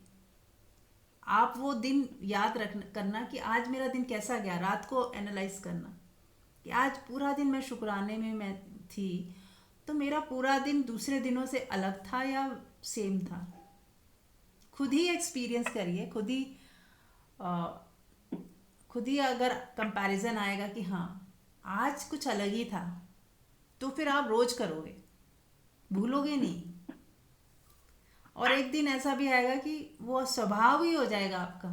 आप वो दिन याद करना कि आज मेरा दिन कैसा गया, रात को एनालाइज करना कि आज पूरा दिन मैं शुक्राने में मैं थी, तो मेरा पूरा दिन दूसरे दिनों से अलग था या सेम था। खुद ही एक्सपीरियंस करिए, खुद ही अगर कंपैरिजन आएगा कि हाँ आज कुछ अलग ही था, तो फिर आप रोज करोगे, भूलोगे नहीं। और एक दिन ऐसा भी आएगा कि वो स्वभाव ही हो जाएगा आपका,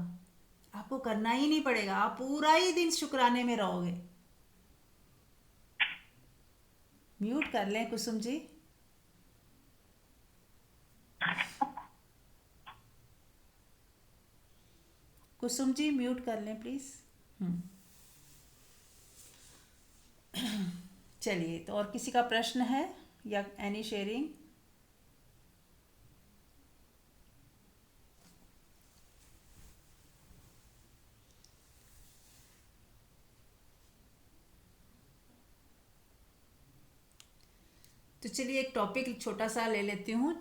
आपको करना ही नहीं पड़ेगा, आप पूरा ही दिन शुक्राने में रहोगे। म्यूट कर लें कुसुम जी। कुसुम जी म्यूट कर लें प्लीज। हम्म। चलिए, तो और किसी का प्रश्न है या एनी शेयरिंग? तो चलिए, एक टॉपिक छोटा सा ले लेती हूँ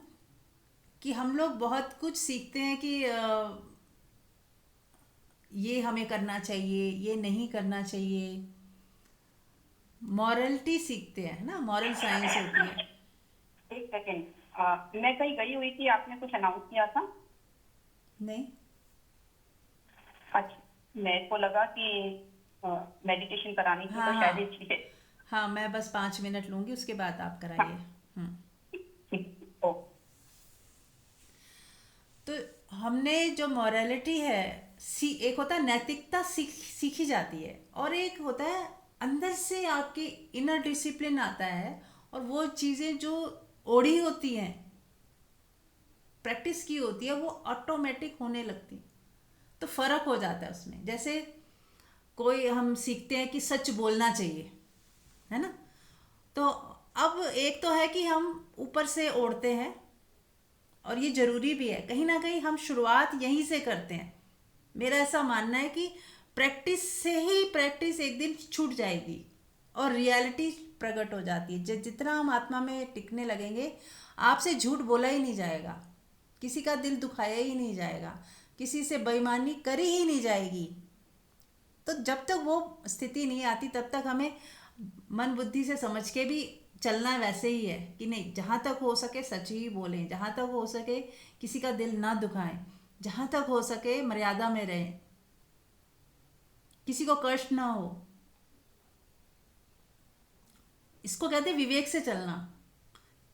कि हम लोग बहुत कुछ सीखते हैं कि ये हमें करना चाहिए, ये नहीं करना चाहिए। मॉरलिटी सीखते हैं, है ना, मॉरल साइंस होती है। एक सेकेंड, मैं कहीं गई हुई थी, आपने कुछ अनाउंस किया था? नहीं। अच्छा, मेरे को लगा कि मेडिटेशन करानी थी, हाँ तो शायद हाँ इसलिए। हाँ, मैं बस 5 मिनट लूँगी, उसके बाद आप कराइए। हाँ, हम्म। ओ, तो हमने जो मॉरलिटी है, एक होता है नैतिकता, सीखी जाती है, और एक होता है अंदर से आपकी इनर डिसिप्लिन आता है, और वो चीज़ें जो ओढ़ी होती हैं, प्रैक्टिस की होती है, वो ऑटोमेटिक होने लगती। तो फर्क हो जाता है उसमें। जैसे कोई हम सीखते हैं कि सच बोलना चाहिए, है ना। तो अब एक तो है कि हम ऊपर से ओढ़ते हैं, और ये जरूरी भी है, कहीं ना कहीं हम शुरुआत यहीं से करते हैं। मेरा ऐसा मानना है कि प्रैक्टिस से ही प्रैक्टिस एक दिन छूट जाएगी और रियलिटी प्रकट हो जाती है। जितना हम आत्मा में टिकने लगेंगे, आपसे झूठ बोला ही नहीं जाएगा, किसी का दिल दुखाया ही नहीं जाएगा, किसी से बेईमानी करी ही नहीं जाएगी। तो जब तक वो स्थिति नहीं आती, तब तक हमें मन बुद्धि से समझ के भी चलना वैसे ही है कि नहीं, जहाँ तक हो सके सच ही बोलें, जहाँ तक हो सके किसी का दिल ना दुखाएं, जहाँ तक हो सके मर्यादा में रहें, किसी को कष्ट ना हो। इसको कहते हैं विवेक से चलना।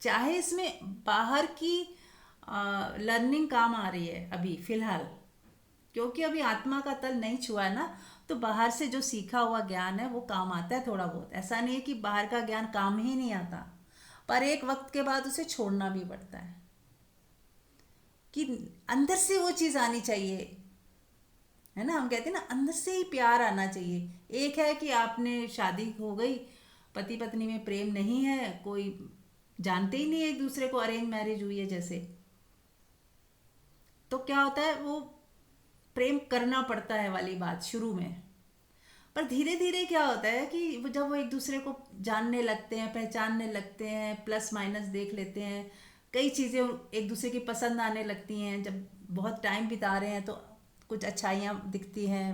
चाहे इसमें बाहर की लर्निंग काम आ रही है अभी फिलहाल, क्योंकि अभी आत्मा का तल नहीं छुआ है ना, तो बाहर से जो सीखा हुआ ज्ञान है वो काम आता है थोड़ा बहुत। ऐसा नहीं है कि बाहर का ज्ञान काम ही नहीं आता, पर एक वक्त के बाद उसे छोड़ना भी पड़ता है कि अंदर से वो चीज़ आनी चाहिए, है ना। हम कहते हैं ना, अंदर से ही प्यार आना चाहिए। एक है कि आपने शादी हो गई, पति पत्नी में प्रेम नहीं है, कोई जानते ही नहीं है एक दूसरे को, अरेंज मैरिज हुई है जैसे, तो क्या होता है, वो प्रेम करना पड़ता है वाली बात शुरू में। पर धीरे धीरे क्या होता है कि जब वो एक दूसरे को जानने लगते हैं, पहचानने लगते हैं, प्लस माइनस देख लेते हैं, कई चीज़ें एक दूसरे की पसंद आने लगती हैं, जब बहुत टाइम बिता रहे हैं तो कुछ अच्छाइयाँ दिखती हैं,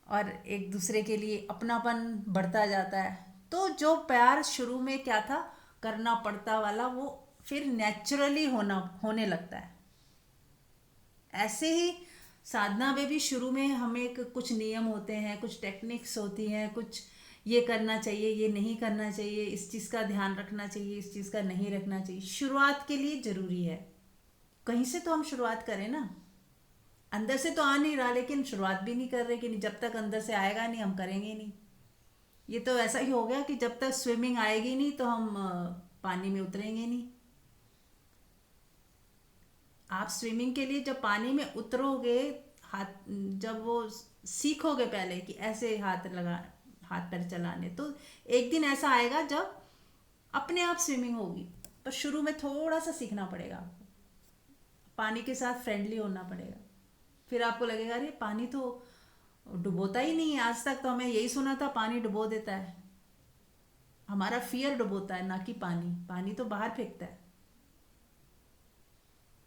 और एक दूसरे के लिए अपनापन बढ़ता जाता है। तो जो प्यार शुरू में क्या था, करना पड़ता वाला, वो फिर नेचुरली होने लगता है। ऐसे ही साधना में भी शुरू में हमें कुछ नियम होते हैं, कुछ टेक्निक्स होती हैं, कुछ ये करना चाहिए, ये नहीं करना चाहिए, इस चीज़ का ध्यान रखना चाहिए, इस चीज़ का नहीं रखना चाहिए। शुरुआत के लिए ज़रूरी है, कहीं से तो हम शुरुआत करें ना। अंदर से तो आ नहीं रहा, लेकिन शुरुआत भी नहीं कर रहे कि नहीं, जब तक अंदर से आएगा नहीं हम करेंगे नहीं। ये तो ऐसा ही हो गया कि जब तक स्विमिंग आएगी नहीं तो हम पानी में उतरेंगे नहीं। आप स्विमिंग के लिए जब पानी में उतरोगे, हाथ, जब वो सीखोगे पहले कि ऐसे हाथ पैर चलाने, तो एक दिन ऐसा आएगा जब अपने आप स्विमिंग होगी। पर शुरू में थोड़ा सा सीखना पड़ेगा आपको, पानी के साथ फ्रेंडली होना पड़ेगा। फिर आपको लगेगा अरे पानी तो डुबोता ही नहीं है, आज तक तो हमें यही सुना था पानी डुबो देता है। हमारा फियर डुबोता है, ना कि पानी। पानी तो बाहर फेंकता है।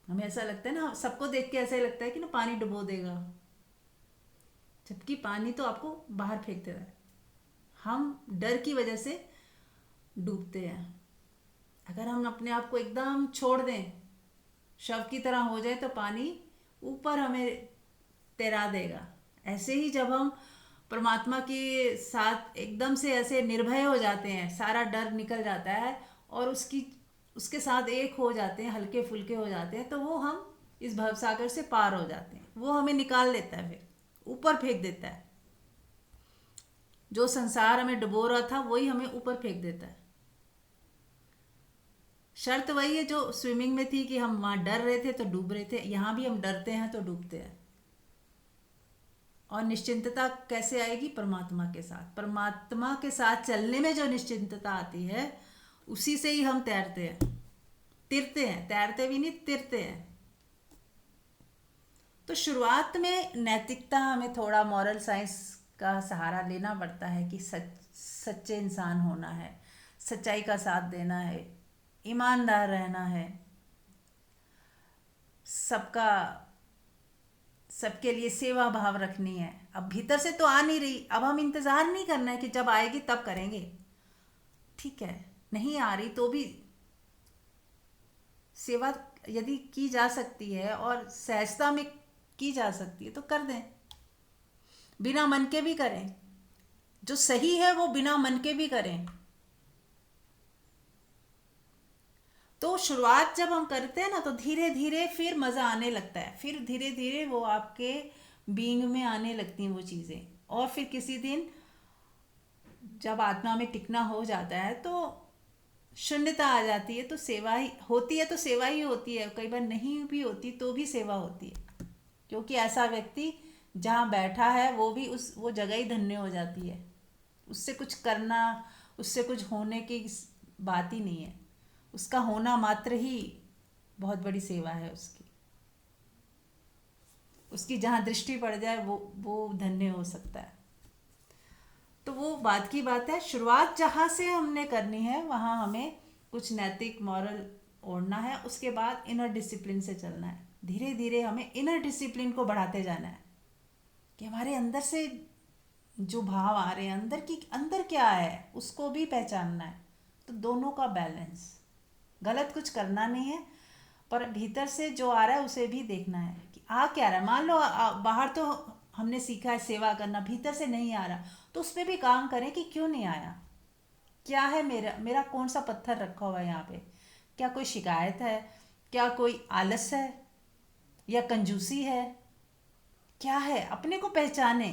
हमें ऐसा लगता है ना, सबको देख के ऐसा ही लगता है कि ना पानी डुबो देगा, जबकि पानी तो आपको बाहर फेंक देता है। हम डर की वजह से डूबते हैं। अगर हम अपने आप को एकदम छोड़ दें, शव की तरह हो जाए, तो पानी ऊपर हमें तैरा देगा। ऐसे ही जब हम परमात्मा के साथ एकदम से ऐसे निर्भय हो जाते हैं, सारा डर निकल जाता है, और उसके साथ एक हो जाते हैं, हल्के फुल्के हो जाते हैं, तो वो हम इस भवसागर से पार हो जाते हैं। वो हमें निकाल लेता है, फिर ऊपर फेंक देता है। जो संसार हमें डुबो रहा था वही हमें ऊपर फेंक देता है। शर्त वही है जो स्विमिंग में थी कि हम वहाँ डर रहे थे तो डूब रहे थे, यहाँ भी हम डरते हैं तो डूबते हैं। और निश्चिंतता कैसे आएगी? परमात्मा के साथ। परमात्मा के साथ चलने में जो निश्चिंतता आती है उसी से ही हम तैरते हैं, तिरते हैं। तैरते भी नहीं, तिरते हैं। तो शुरुआत में नैतिकता, हमें थोड़ा मॉरल साइंस का सहारा लेना पड़ता है कि सच्चे इंसान होना है, सच्चाई का साथ देना है, ईमानदार रहना है, सबका सबके लिए सेवा भाव रखनी है। अब भीतर से तो आ नहीं रही, अब हम इंतज़ार नहीं करना है कि जब आएगी तब करेंगे। ठीक है, नहीं आ रही तो भी सेवा यदि की जा सकती है और सहजता में की जा सकती है तो कर दें, बिना मन के भी करें। जो सही है वो बिना मन के भी करें। तो शुरुआत जब हम करते हैं ना तो धीरे धीरे फिर मज़ा आने लगता है, फिर धीरे धीरे वो आपके बीइंग में आने लगती हैं वो चीज़ें। और फिर किसी दिन जब आत्मा में टिकना हो जाता है तो शून्यता आ जाती है, तो सेवा ही होती है, तो सेवा ही होती है। कई बार नहीं भी होती तो भी सेवा होती है, क्योंकि ऐसा व्यक्ति जहाँ बैठा है वो भी वो जगह ही धन्य हो जाती है। उससे कुछ करना, उससे कुछ होने की बात ही नहीं है। उसका होना मात्र ही बहुत बड़ी सेवा है उसकी। उसकी जहाँ दृष्टि पड़ जाए वो धन्य हो सकता है। तो वो बात की बात है। शुरुआत जहाँ से हमने करनी है वहाँ हमें कुछ नैतिक मॉरल ओढ़ना है, उसके बाद इनर डिसिप्लिन से चलना है। धीरे धीरे हमें इनर डिसिप्लिन को बढ़ाते जाना है कि हमारे अंदर से जो भाव आ रहे हैं, अंदर क्या है उसको भी पहचानना है। तो दोनों का बैलेंस, गलत कुछ करना नहीं है, पर भीतर से जो आ रहा है उसे भी देखना है कि आ क्या रहा है। मान लो बाहर तो हमने सीखा है सेवा करना, भीतर से नहीं आ रहा तो उस पर भी काम करें कि क्यों नहीं आया, क्या है मेरा कौन सा पत्थर रखा हुआ है यहाँ पे। क्या कोई शिकायत है, क्या कोई आलस है, या कंजूसी है, क्या है। अपने को पहचाने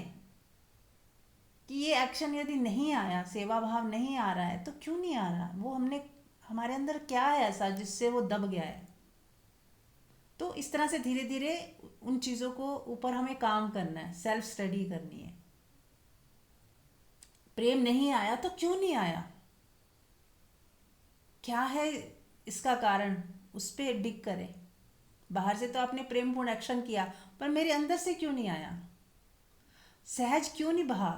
कि ये एक्शन यदि नहीं आया, सेवा भाव नहीं आ रहा है तो क्यों नहीं आ रहा। वो हमारे अंदर क्या है ऐसा जिससे वो दब गया है। तो इस तरह से धीरे धीरे उन चीज़ों को ऊपर हमें काम करना है, सेल्फ स्टडी करनी है। प्रेम नहीं आया तो क्यों नहीं आया, क्या है इसका कारण, उस पर डिग करें। बाहर से तो आपने प्रेमपूर्ण एक्शन किया, पर मेरे अंदर से क्यों नहीं आया, सहज क्यों नहीं बहा।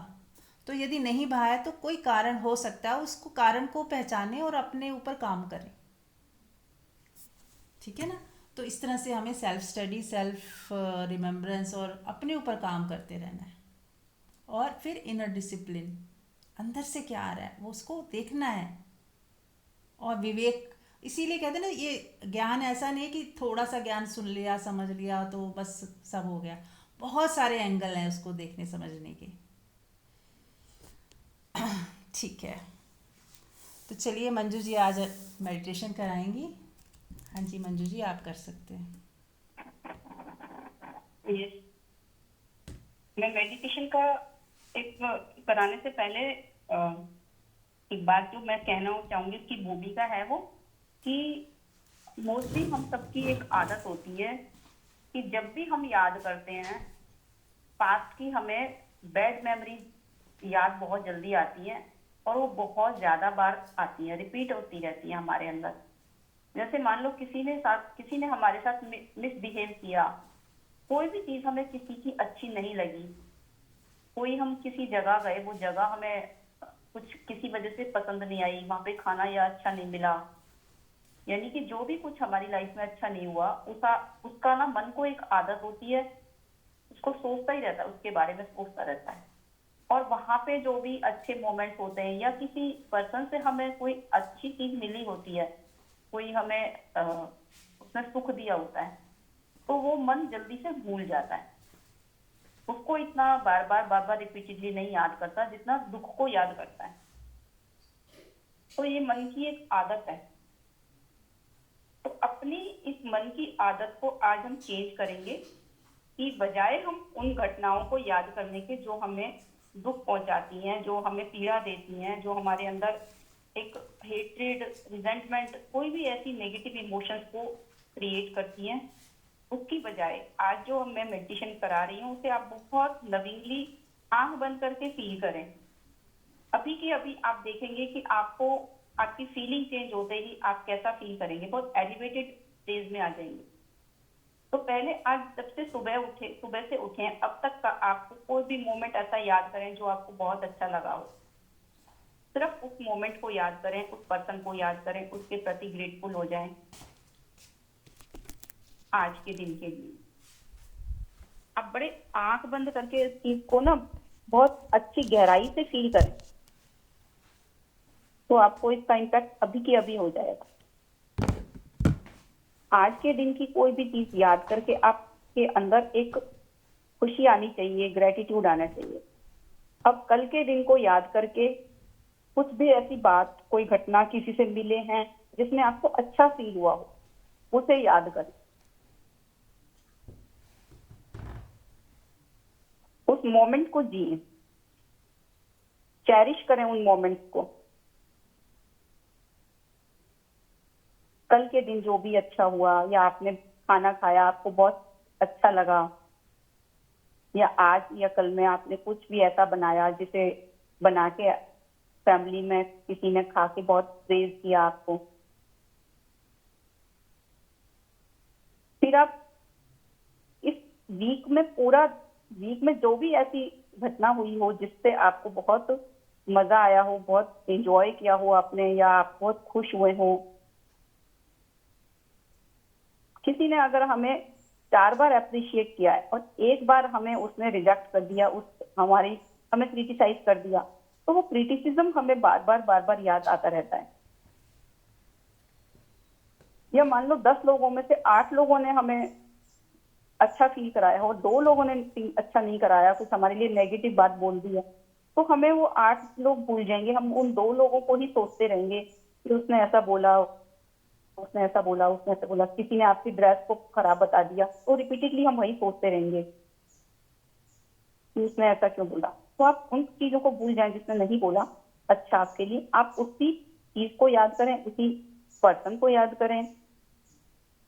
तो यदि नहीं बहा है तो कोई कारण हो सकता है, उसको कारण को पहचाने और अपने ऊपर काम करें। ठीक है ना। तो इस तरह से हमें सेल्फ स्टडी, सेल्फ रिमेम्बरेंस और अपने ऊपर काम करते रहना है। और फिर इनर डिसिप्लिन, अंदर से क्या आ रहा है वो उसको देखना है। और विवेक, इसीलिए कहते हैं ना, ये ज्ञान ऐसा नहीं कि थोड़ा सा ज्ञान सुन लिया, समझ लिया तो बस सब हो गया। बहुत सारे एंगल हैं उसको देखने समझने के। ठीक है, तो चलिए मंजू जी आज मेडिटेशन कराएंगी। हाँ जी मंजू जी, आप कर सकते हैं। यस, मैं मेडिटेशन का एक कराने से पहले एक बात जो मैं कहना चाहूंगी, उसकी भूमिका है वो कि मोस्टली हम सबकी एक आदत होती है कि जब भी हम याद करते हैं पास्ट की, हमें बैड मेमोरीज याद बहुत जल्दी आती है और वो बहुत ज्यादा बार आती है, रिपीट होती रहती है हमारे अंदर। जैसे मान लो किसी ने हमारे साथ मिसबिहेव किया, कोई भी चीज हमें किसी की अच्छी नहीं लगी, कोई हम किसी जगह गए, वो जगह हमें कुछ किसी वजह से पसंद नहीं आई, वहां पे खाना या अच्छा नहीं मिला, यानी कि जो भी कुछ हमारी लाइफ में अच्छा नहीं हुआ, उसका ना मन को एक आदत होती है, उसको सोचता ही रहता है, उसके बारे में सोचता रहता है। और वहां पे जो भी अच्छे मोमेंट्स होते हैं या किसी पर्सन से हमें कोई अच्छी चीज मिली होती है, कोई हमें उसने सुख दिया होता है, तो वो मन जल्दी से भूल जाता है। उसको इतना बार बार रिपीटेडली नहीं याद करता जितना दुख को याद करता है। तो ये मन की एक आदत है। तो अपनी इस मन की आदत को आज हम चेंज करेंगे कि बजाय हम उन घटनाओं को याद करने के जो हमें दुख पहुंचाती हैं, जो हमें पीड़ा देती हैं, जो हमारे अंदर एक हेट्रेड, रिजेंटमेंट, कोई भी ऐसी नेगेटिव इमोशंस को क्रिएट करती हैं। उसकी बजाय आज जो मैं मेडिटेशन करा रही हूँ उसे आप बहुत लविंगली आंख बंद करके फील करें। अभी के अभी आप देखेंगे कि आपको आपकी फीलिंग चेंज होते ही आप कैसा फील करेंगे, बहुत एलिवेटेड स्टेज में आ जाएंगे। तो पहले आज जब से सुबह से उठे हैं, अब तक का आपको कोई भी मोमेंट ऐसा याद करें जो आपको बहुत अच्छा लगा हो। सिर्फ उस मोमेंट को याद करें, उस पर्सन को याद करें, उसके प्रति ग्रेटफुल हो जाएं आज के दिन के लिए। आप बड़े आंख बंद करके इस चीज को ना बहुत अच्छी गहराई से फील करें, तो आपको इसका इम्पैक्ट अभी के अभी हो जाएगा। आज के दिन की कोई भी चीज याद करके आपके अंदर एक खुशी आनी चाहिए, ग्रेटिट्यूड आना चाहिए। अब कल के दिन को याद करके कुछ भी ऐसी बात, कोई घटना, किसी से मिले हैं जिसमें आपको अच्छा फील हुआ हो, उसे याद करें। उस मोमेंट को जिए, चेरिश करें उन मोमेंट्स को। कल के दिन जो भी अच्छा हुआ, या आपने खाना खाया आपको बहुत अच्छा लगा, या आज या कल में आपने कुछ भी ऐसा बनाया जिसे बना के फैमिली में किसी ने खा के बहुत प्रेज किया आपको, फिर आप इस पूरा वीक में जो भी ऐसी घटना हुई हो जिससे आपको बहुत मजा आया हो, बहुत एंजॉय किया हो आपने, या आप बहुत खुश हुए हो। किसी ने अगर हमें 4 बार अप्रिशिएट किया है और एक बार हमें उसने रिजेक्ट कर दिया, हमें क्रिटिसाइज कर दिया, तो वो क्रिटिसिज्म हमें बार बार याद आता रहता है। या मान लो 10 लोगों में से 8 लोगों ने हमें अच्छा फील कराया हो, 2 लोगों ने अच्छा नहीं कराया, कुछ हमारे लिए नेगेटिव बात बोल दी है, तो हमें वो 8 लोग भूल जाएंगे, हम उन 2 लोगों को ही सोचते रहेंगे कि उसने ऐसा बोला, उसने ऐसा बोला, उसने ऐसा बोला। किसी ने आपकी ड्रेस को खराब बता दिया, तो रिपीटेडली हम वही सोचते रहेंगे कि उसने ऐसा क्यों बोला। तो आप उन चीजों को भूल जाएं जिसने नहीं बोला अच्छा आपके लिए। आप उसी चीज को याद करें, उसी पर्सन को याद करें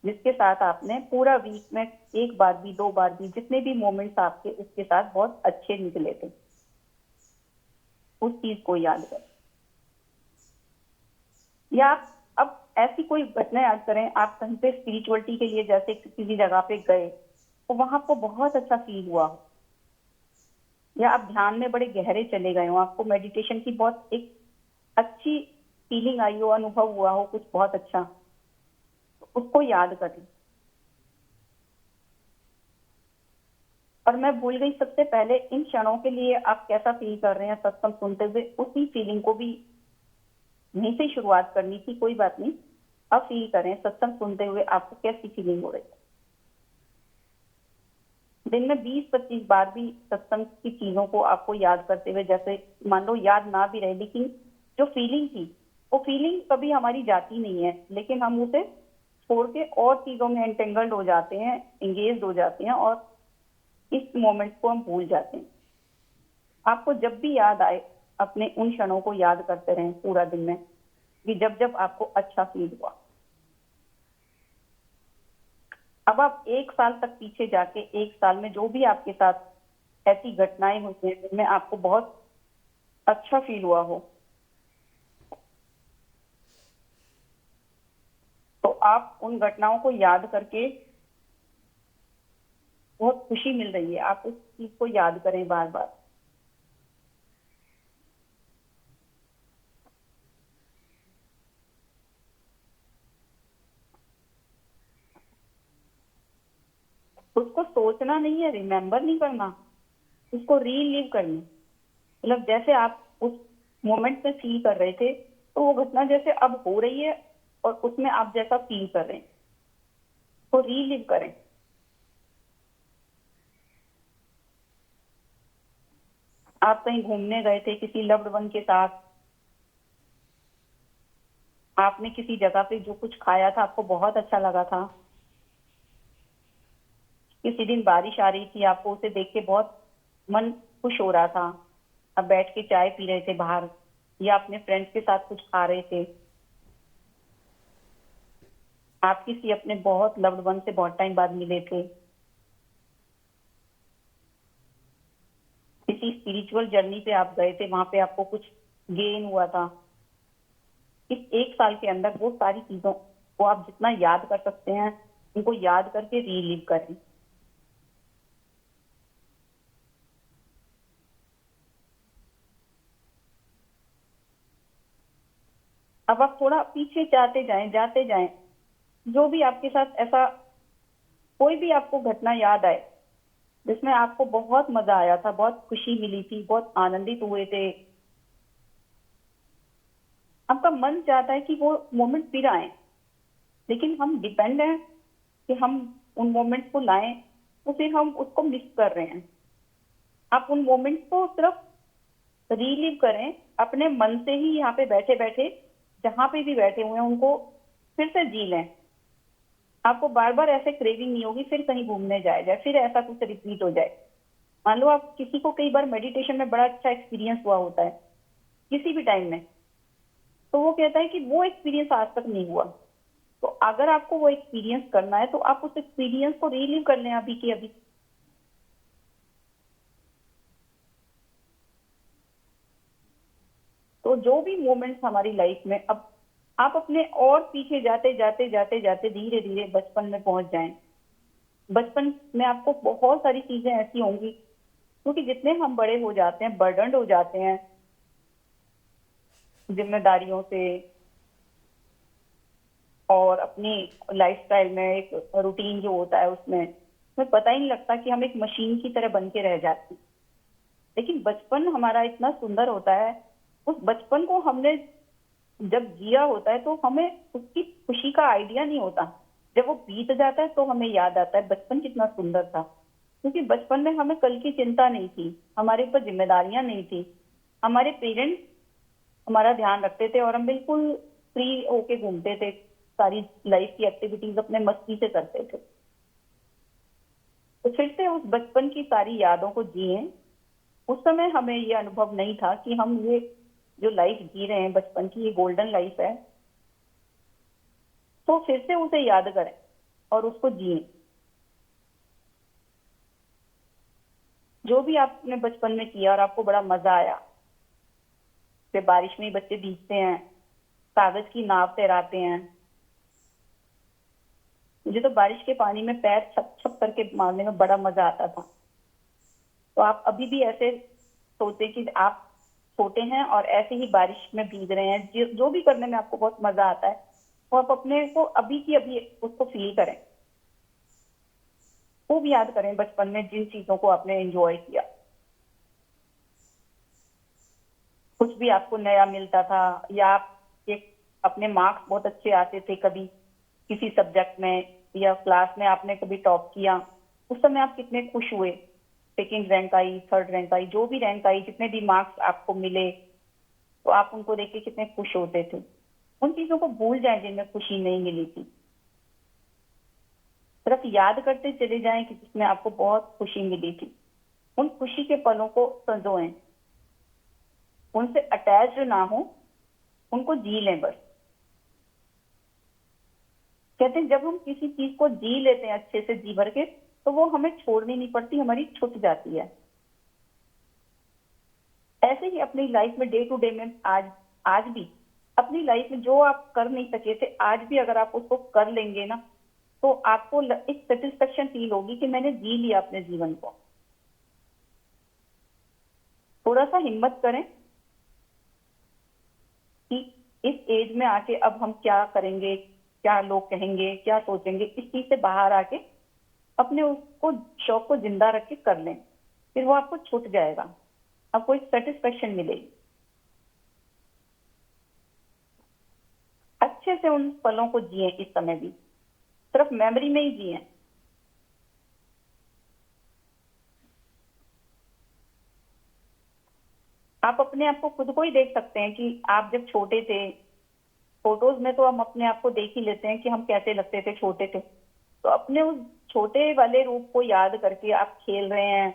जिसके साथ आपने पूरा वीक में 1 बार भी 2 बार भी, जितने भी मोमेंट्स आपके उसके साथ बहुत अच्छे निकले थे, उस चीज को याद करें। या आप अब ऐसी कोई घटना याद करें, आप कहीं पे स्पिरिचुअलिटी के लिए जैसे किसी जगह पे गए तो वहां आपको बहुत अच्छा फील हुआ हो, या आप ध्यान में बड़े गहरे चले गए हो, आपको मेडिटेशन की बहुत एक अच्छी फीलिंग आई हो, अनुभव हुआ हो कुछ बहुत अच्छा, तो उसको याद करें। और मैं भूल गई, सबसे पहले इन क्षणों के लिए आप कैसा फील कर रहे हैं सत्संग सुनते हुए, उसी फीलिंग को भी यहीं से शुरुआत करनी थी, कोई बात नहीं। अब फील करें सत्संग सुनते हुए आपको कैसी फीलिंग हो रही है। दिन में 20-25 बार भी सत्संग की चीजों को आपको याद करते हुए, जैसे मान लो याद ना भी रहे, लेकिन जो फीलिंग थी वो फीलिंग कभी हमारी जाती नहीं है, लेकिन हम उसे छोड़ के और चीजों में एंटेंगल्ड हो जाते हैं, एंगेज हो जाते हैं, और इस मोमेंट को हम भूल जाते हैं। आपको जब भी याद आए अपने उन क्षणों को याद करते रहें पूरा दिन में, कि जब जब आपको अच्छा फील हुआ। अब आप 1 साल तक पीछे जाके, 1 साल में जो भी आपके साथ ऐसी घटनाएं होती हैं जिनमें आपको बहुत अच्छा फील हुआ हो, तो आप उन घटनाओं को याद करके बहुत खुशी मिल रही है, आप उस चीज को याद करें बार बार। उसको सोचना नहीं है, रिमेम्बर नहीं करना, उसको रीलिव करना। मतलब जैसे आप उस मोमेंट में फील कर रहे थे, तो वो घटना जैसे अब हो रही है और उसमें आप जैसा फील कर रहे हैं, तो रीलिव करें। आप कहीं घूमने गए थे किसी लव्ड वन के साथ, आपने किसी जगह पे जो कुछ खाया था आपको बहुत अच्छा लगा था, किसी दिन बारिश आ रही थी, आपको उसे देख के बहुत मन खुश हो रहा था, अब बैठ के चाय पी रहे थे बाहर, या अपने फ्रेंड्स के साथ कुछ खा रहे थे, आप किसी अपने बहुत लव्ड वन से बहुत टाइम बाद मिले थे, किसी स्पिरिचुअल जर्नी पे आप गए थे, वहां पे आपको कुछ गेन हुआ था। इस 1 साल के अंदर वो सारी चीजों को आप जितना याद कर सकते हैं उनको याद करके रीलिव करें। अब आप थोड़ा पीछे जाते जाएं, जो भी आपके साथ ऐसा कोई भी आपको घटना याद आए जिसमें आपको बहुत मजा आया था, बहुत खुशी मिली थी, बहुत आनंदित हुए थे, आपका मन चाहता है कि वो मोमेंट फिर आए, लेकिन हम डिपेंड हैं कि हम उन मोमेंट्स को लाएं, तो फिर हम उसको मिस कर रहे हैं। आप उन मोमेंट्स को सिर्फ रीलिव करें अपने मन से ही, यहाँ पे बैठे बैठे जहां पे भी बैठे हुए हैं उनको फिर से जी लें। आपको बार बार ऐसे क्रेविंग नहीं होगी फिर कहीं घूमने जाए फिर ऐसा कुछ रिपीट हो जाए। मान लो आप किसी को कई बार मेडिटेशन में बड़ा अच्छा एक्सपीरियंस हुआ होता है किसी भी टाइम में, तो वो कहता है कि वो एक्सपीरियंस आज तक नहीं हुआ। तो अगर आपको वो एक्सपीरियंस करना है तो आप उस एक्सपीरियंस को रीलिव कर लें अभी की अभी। तो जो भी मोमेंट्स हमारी लाइफ में, अब आप अपने और पीछे जाते धीरे धीरे बचपन में पहुंच जाएं। बचपन में आपको बहुत सारी चीजें ऐसी होंगी क्योंकि जितने हम बड़े हो जाते हैं, बर्डनड हो जाते हैं जिम्मेदारियों से और अपनी लाइफस्टाइल में एक रूटीन जो होता है उसमें हमें पता ही नहीं लगता कि हम एक मशीन की तरह बन के रह जाते हैं। लेकिन बचपन हमारा इतना सुंदर होता है, उस बचपन को हमने जब जिया होता है तो हमें उसकी खुशी का आइडिया नहीं होता। जब वो बीत जाता है तो हमें याद आता है बचपन कितना सुंदर था, क्योंकि बचपन में हमें कल की चिंता नहीं थी, हमारे ऊपर जिम्मेदारियां नहीं थी, हमारे पेरेंट्स हमारा ध्यान रखते थे और हम बिल्कुल फ्री होके घूमते थे, सारी लाइफ की एक्टिविटीज अपने मस्ती से करते थे। तो फिर से उस बचपन की सारी यादों को जिए। उस समय हमें ये अनुभव नहीं था कि हम ये जो लाइफ जी रहे हैं बचपन की, ये गोल्डन लाइफ है। तो फिर से उसे याद करें और उसको जिए। जो भी आपने बचपन में किया और आपको बड़ा मजा आया, फिर बारिश में ही बच्चे भीगते हैं, कागज की नाव तैराते हैं। मुझे तो बारिश के पानी में पैर छप छप करके मारने में बड़ा मजा आता था। तो आप अभी भी ऐसे सोचे कि आप छोटे हैं और ऐसे ही बारिश में भीग रहे हैं, जो भी करने में आपको बहुत मजा आता है वो आप अपने को अभी की अभी उसको फील करें। खूब याद करें बचपन में जिन चीजों को आपने एंजॉय किया। कुछ भी आपको नया मिलता था या आप एक अपने मार्क्स बहुत अच्छे आते थे कभी किसी सब्जेक्ट में या क्लास में आपने कभी टॉप किया, उस समय आप कितने खुश हुए। सेकेंड रैंक आई, थर्ड रैंक आई, जो भी रैंक आई, जितने भी मार्क्स आपको मिले तो आप उनको देख के कितने खुश होते थे। उन चीजों को भूल जाएं जिनमें खुशी नहीं मिली थी, सिर्फ याद करते चले जाएं कि जिसमें आपको बहुत खुशी मिली थी। उन खुशी के पलों को संजोएं, उनसे अटैच ना हो, उनको जी लें बस। कहते हैं जब हम किसी चीज को जी लेते हैं अच्छे से जी भर के तो वो हमें छोड़नी नहीं पड़ती, हमारी छूट जाती है। ऐसे ही अपनी लाइफ में डे टू डे में आज भी अपनी लाइफ में जो आप कर नहीं सके थे, आज भी अगर आप उसको कर लेंगे ना तो आपको एक सेटिस्फेक्शन फील होगी कि मैंने जी लिया अपने जीवन को। थोड़ा सा हिम्मत करें कि इस एज में आके अब हम क्या करेंगे, क्या लोग कहेंगे, क्या सोचेंगे, इस चीज से बाहर आके अपने उसको शौक को जिंदा रख के कर लें, फिर वो आपको छूट जाएगा, आपको एक सेटिस्फेक्शन मिलेगी। अच्छे से उन पलों को जिए, इस समय भी सिर्फ मेमोरी में ही जिए। आप अपने आप को खुद को ही देख सकते हैं कि आप जब छोटे थे, फोटोज में तो हम अपने आप को देख ही लेते हैं कि हम कैसे लगते थे छोटे थे। तो अपने उस छोटे वाले रूप को याद करके आप खेल रहे हैं,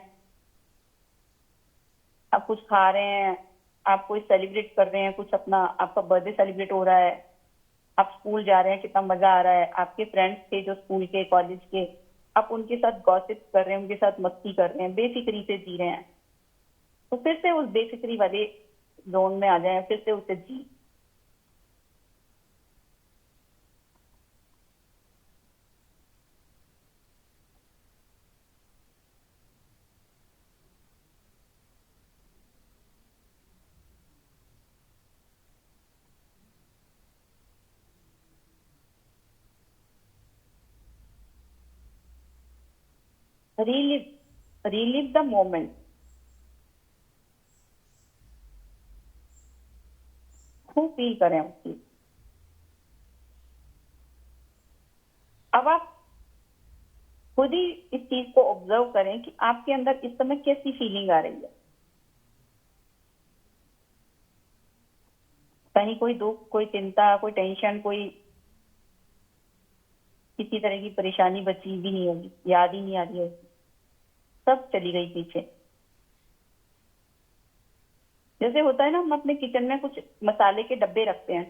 आप कुछ खा रहे हैं, आप कोई सेलिब्रेट कर रहे हैं, कुछ अपना आपका बर्थडे सेलिब्रेट हो रहा है, आप स्कूल जा रहे हैं, कितना मजा आ रहा है, आपके फ्रेंड्स थे जो स्कूल के कॉलेज के, आप उनके साथ गॉसिप कर रहे हैं, उनके साथ मस्ती कर रहे हैं, बेफिक्री से जी रहे हैं, तो फिर से उस बेफिक्री वाले जोन में आ जाए, फिर से उसे जी। रिलीव द मोमेंट, खूब फील करें उसकी। अब आप खुद ही इस चीज को ऑब्जर्व करें कि आपके अंदर इस समय कैसी फीलिंग आ रही है। कहीं कोई दुख, कोई चिंता, कोई टेंशन, कोई किसी तरह की परेशानी बची भी नहीं होगी, याद ही नहीं आ रही है, सब चली गई पीछे। जैसे होता है ना, हम अपने किचन में कुछ मसाले के डब्बे रखते हैं,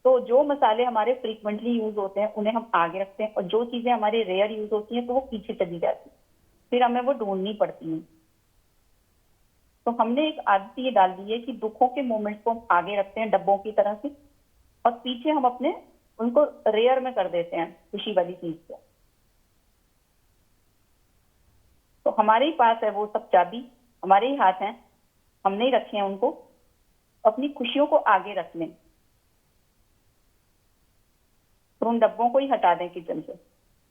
तो जो मसाले हमारे फ्रीक्वेंटली यूज होते हैं उन्हें हम आगे रखते हैं, और जो चीजें हमारे रेयर यूज होती हैं तो वो पीछे चली जाती है, फिर हमें वो ढूंढनी पड़ती है। तो हमने एक आदत ये डाल दी है कि दुखों के मोमेंट्स को हम आगे रखते हैं डब्बों की तरह से, और पीछे हम अपने उनको रेयर में कर देते हैं खुशी वाली चीज को। तो हमारे ही पास है वो सब चाबी, हमारे ही हाथ हैं, हमने ही रखे हैं उनको। अपनी खुशियों को आगे रख लें, तो उन डब्बों को ही हटा दें किचन से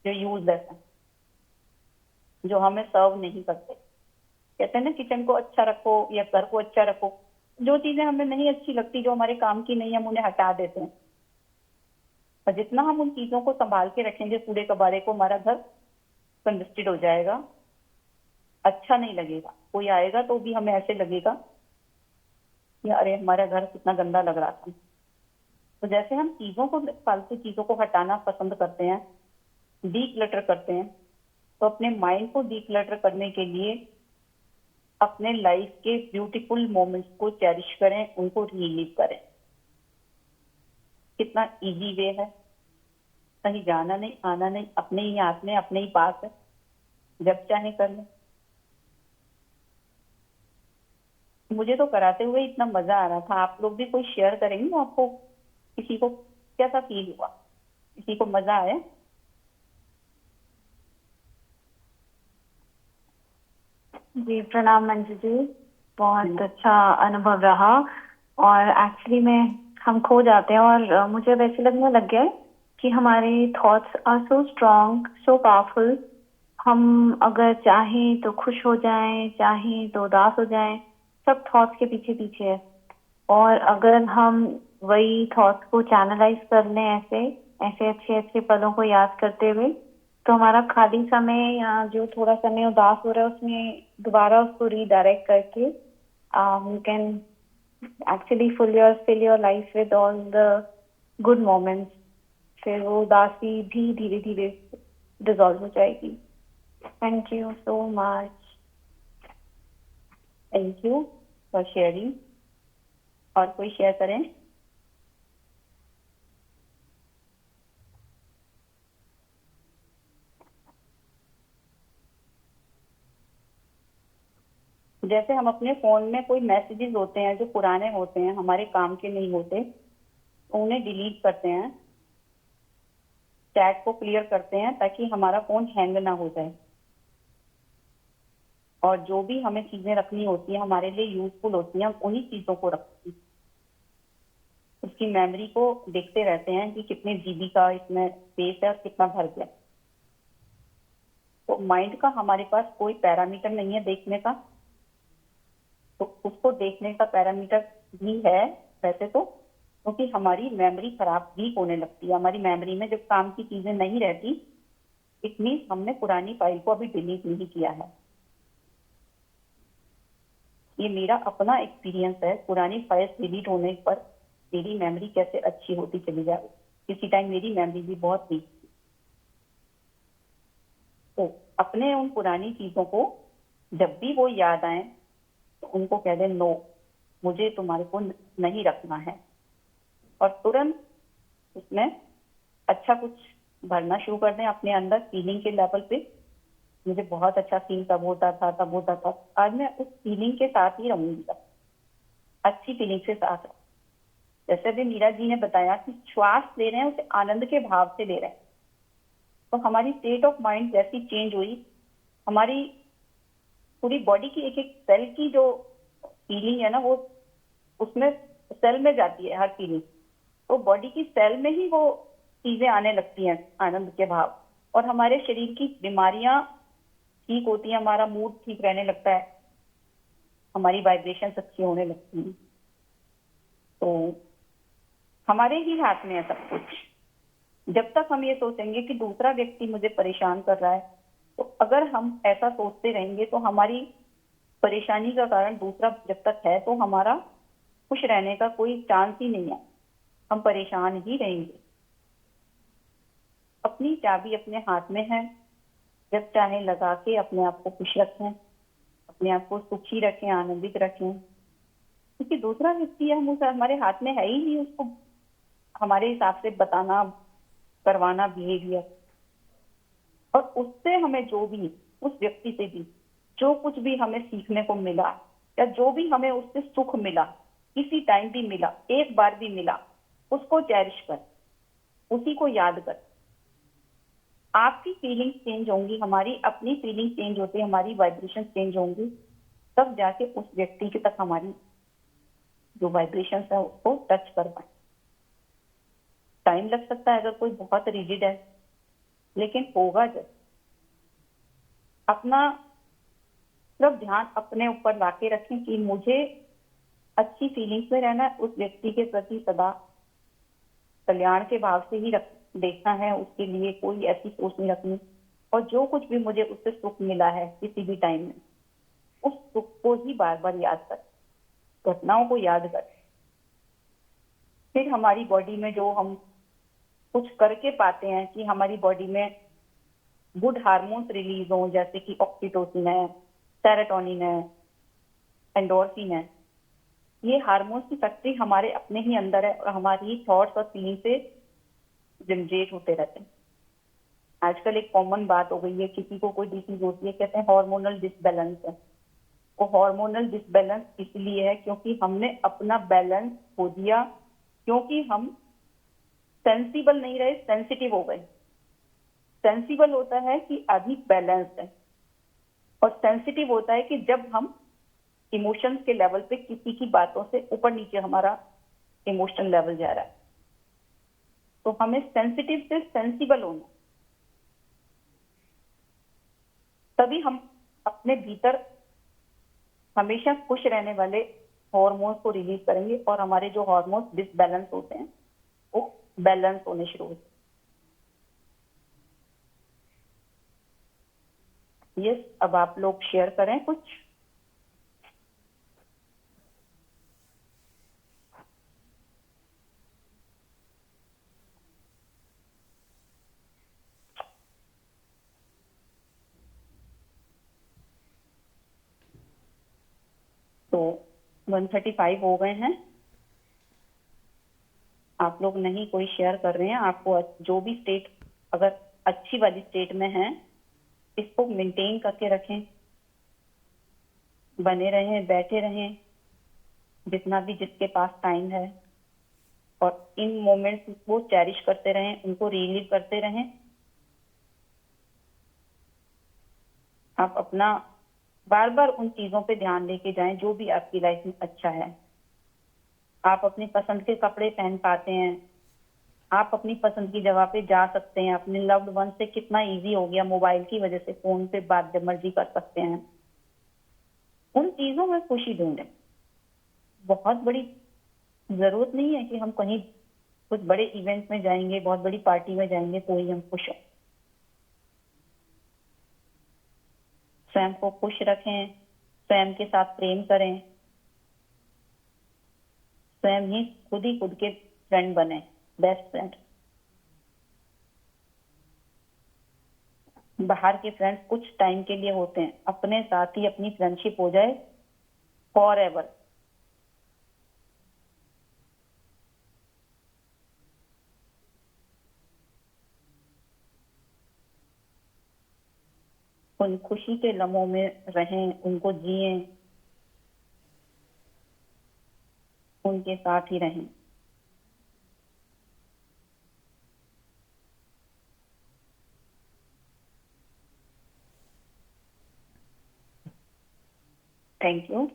जो यूजलेस है, जो हमें सर्व नहीं करते। कहते हैं ना, किचन को अच्छा रखो या घर को अच्छा रखो, जो चीजें हमें नहीं अच्छी लगती, जो हमारे काम की नहीं, हम उन्हें हटा देते हैं। और जितना हम उन चीजों को संभाल के रखेंगे कूड़े कबाड़े को, हमारा घर कंजस्टेड हो जाएगा, अच्छा नहीं लगेगा। कोई आएगा तो भी हमें ऐसे लगेगा कि अरे हमारा घर कितना गंदा लग रहा था। तो जैसे हम चीजों को, फालतू चीजों को हटाना पसंद करते हैं, डीक्लटर करते हैं, तो अपने माइंड को डीक्लटर करने के लिए अपने लाइफ के ब्यूटीफुल मोमेंट्स को चेरिश करें, उनको रिलीव करें। कितना इजी वे है, कहीं जाना नहीं, आना नहीं, अपने ही हाथ में, अपने ही पास है, जब चाहे कर लें। मुझे तो कराते हुए इतना मजा आ रहा था। आप लोग भी कोई शेयर करेंगे, आपको किसी को कैसा फील हुआ, किसी को मजा आया? जी प्रणाम मंजू जी, बहुत अच्छा अनुभव रहा। और एक्चुअली में हम खो जाते हैं, और मुझे वैसे लगने लग गया है कि हमारे thoughts are so strong, so powerful. हम अगर चाहें तो खुश हो जाएं, चाहें तो उदास हो जाएं, सब थॉट्स के पीछे पीछे है। और अगर हम वही थॉट्स को चैनलाइज कर लें, ऐसे ऐसे अच्छे अच्छे पलों को याद करते हुए, तो हमारा खाली समय या जो थोड़ा समय उदास हो रहा है उसमें दोबारा उसको रीडायरेक्ट करके you can actually fill your life with all the good moments. फिर वो उदासी भी धीरे धीरे डिजॉल्व हो जाएगी। Thank you so much. Thank you for sharing. और कोई शेयर करें? जैसे हम अपने फोन में कोई मैसेजेस होते हैं जो पुराने होते हैं, हमारे काम के नहीं होते, तो उन्हें डिलीट करते हैं, चैट को क्लियर करते हैं ताकि हमारा फोन हैंग ना हो जाए। और जो भी हमें चीजें रखनी होती हैं, हमारे लिए यूजफुल होती हैं, हम उन्हीं चीजों को रखते हैं। उसकी मेमोरी को देखते रहते हैं कि कितने जीबी का इसमें स्पेस है और कितना भर गया। तो माइंड का हमारे पास कोई पैरामीटर नहीं है देखने का, तो उसको देखने का पैरामीटर भी है वैसे तो, क्योंकि हमारी मेमोरी खराब वीक होने लगती है। हमारी मेमोरी में जब काम की चीजें नहीं रहती, इट मीन्स हमने पुरानी फाइल को अभी डिलीट नहीं किया है। ये मेरा अपना एक्सपीरियंस है। पुरानी फाइल्स डिलीट होने पर मेरी मेमोरी कैसे अच्छी होती चली जाए। किसी टाइम मेरी मेमोरी भी बहुत वीक थी। तो अपने उन पुरानी चीजों को जब भी वो याद आए तो उनको कह दें नो, मुझे तुम्हारे को नहीं रखना है। और तुरंत उसमें अच्छा कुछ भरना शुरू कर दें अपने अंदर फीलिंग के लेवल पे। मुझे बहुत अच्छा फील तब होता था, तब होता था। आज मैं उस फीलिंग के साथ ही रहूंगी, अच्छी फीलिंग के साथ। जैसे अभी मीरा जी ने बताया कि श्वास ले रहे हैं उसे आनंद के भाव से ले रहे हैं, तो हमारी स्टेट ऑफ माइंड जैसी चेंज हुई, हमारी पूरी बॉडी की एक एक सेल की जो फीलिंग है ना, वो उसमें सेल में जाती है हर फीलिंग। तो बॉडी की सेल में ही वो चीजें आने लगती हैं, आनंद के भाव। और हमारे शरीर की बीमारियां ठीक होती हैं, हमारा मूड ठीक रहने लगता है, हमारी वाइब्रेशन अच्छी होने लगती हैं। तो हमारे ही हाथ में है सब कुछ। जब तक हम ये सोचेंगे कि दूसरा व्यक्ति मुझे परेशान कर रहा है, तो अगर हम ऐसा सोचते रहेंगे तो हमारी परेशानी का कारण दूसरा जब तक है, तो हमारा खुश रहने का कोई चांस ही नहीं है, हम परेशान ही रहेंगे। अपनी चाबी अपने हाथ में है, जब चाहे लगा के अपने आप को खुश रखें, अपने आप को सुखी रखें, आनंदित रखें। क्योंकि दूसरा व्यक्ति हम उस हमारे हाथ में है ही नहीं, उसको हमारे हिसाब से बताना, करवाना बिहेवियर। और उससे हमें जो भी, उस व्यक्ति से भी जो कुछ भी हमें सीखने को मिला, या जो भी हमें उससे सुख मिला, किसी टाइम भी मिला, एक बार भी मिला, उसको चेरिश कर, उसी को याद कर। आपकी फीलिंग चेंज होंगी, हमारी अपनी फीलिंग चेंज होती है, हमारी वाइब्रेशन चेंज होंगी, तब जाके उस व्यक्ति के तक हमारी जो वाइब्रेशन है उसको टच कर पाए। टाइम लग सकता है अगर कोई बहुत रिजिड है, लेकिन होगा जब। अपना सिर्फ ध्यान अपने ऊपर लाके रखें कि मुझे अच्छी फीलिंग्स में रहना है, उस व्यक्ति के प्रति सदा कल्याण के भाव से ही देखना है, उसके लिए कोई ऐसी सोच नहीं रखनी। और जो कुछ भी मुझे उससे सुख मिला है किसी भी टाइम में, उस सुख को ही बार बार याद कर, घटनाओं को याद कर। फिर हमारी बॉडी में जो हम कुछ करके पाते हैं कि हमारी बॉडी में गुड हार्मोन्स रिलीज हों, जैसे कि ऑक्सीटोसिन है, सेरोटोनिन है, एंडोर्फिन है। ये हार्मोन्स की फैक्ट्री हमारे अपने ही अंदर है, और हमारी थॉट्स और फीलिंग से जनरेट होते रहते हैं। आजकल एक कॉमन बात हो गई है, किसी को कोई डिसीज होती है, कहते हैं हार्मोनल डिसबैलेंस है। वो हार्मोनल डिसबैलेंस इसलिए है क्योंकि हमने अपना बैलेंस खो दिया, क्योंकि हम सेंसिबल नहीं रहे, सेंसिटिव हो गए। सेंसिबल होता है कि आदमी बैलेंस्ड है, और सेंसिटिव होता है कि जब हम इमोशंस के लेवल पे किसी की बातों से ऊपर नीचे हमारा इमोशनल लेवल जा रहा है। तो हमें सेंसिटिव से सेंसिबल होना, तभी हम अपने भीतर हमेशा खुश रहने वाले हार्मोन्स को रिलीज करेंगे, और हमारे जो हार्मोन्स डिसबैलेंस होते हैं वो बैलेंस होने शुरू होते हैं। यस, अब आप लोग शेयर करें कुछ। तो 135 हो गए हैं। आप लोग नहीं कोई शेयर कर रहे हैं। आपको जो भी स्टेट अगर अच्छी वाली स्टेट में है, इसको मेंटेन करके रखें, बने रहें, बैठे रहें जितना भी जिसके पास टाइम है, और इन मोमेंट्स को चेरिश करते रहें, उनको रिलीव करते रहें। आप अपना बार बार उन चीजों पे ध्यान लेके जाएं जो भी आपकी लाइफ में अच्छा है। आप अपनी पसंद के कपड़े पहन पाते हैं, आप अपनी पसंद की जगह पे जा सकते हैं, अपने लव्ड वन से कितना इजी हो गया, मोबाइल की वजह से फोन पे बात जब मर्जी कर सकते हैं। उन चीजों में खुशी ढूंढें। बहुत बड़ी जरूरत नहीं है कि हम कहीं कुछ बड़े इवेंट में जाएंगे, बहुत बड़ी पार्टी में जाएंगे तो ही हम खुश हों। स्वयं को खुश रखें, स्वयं के साथ प्रेम करें, स्वयं ही खुद के फ्रेंड बने, बेस्ट फ्रेंड। बाहर के फ्रेंड्स कुछ टाइम के लिए होते हैं, अपने साथ ही अपनी फ्रेंडशिप हो जाए फॉर एवर। उन खुशी के लम्हों में रहें, उनको जिएं, उनके साथ ही रहें। Thank you.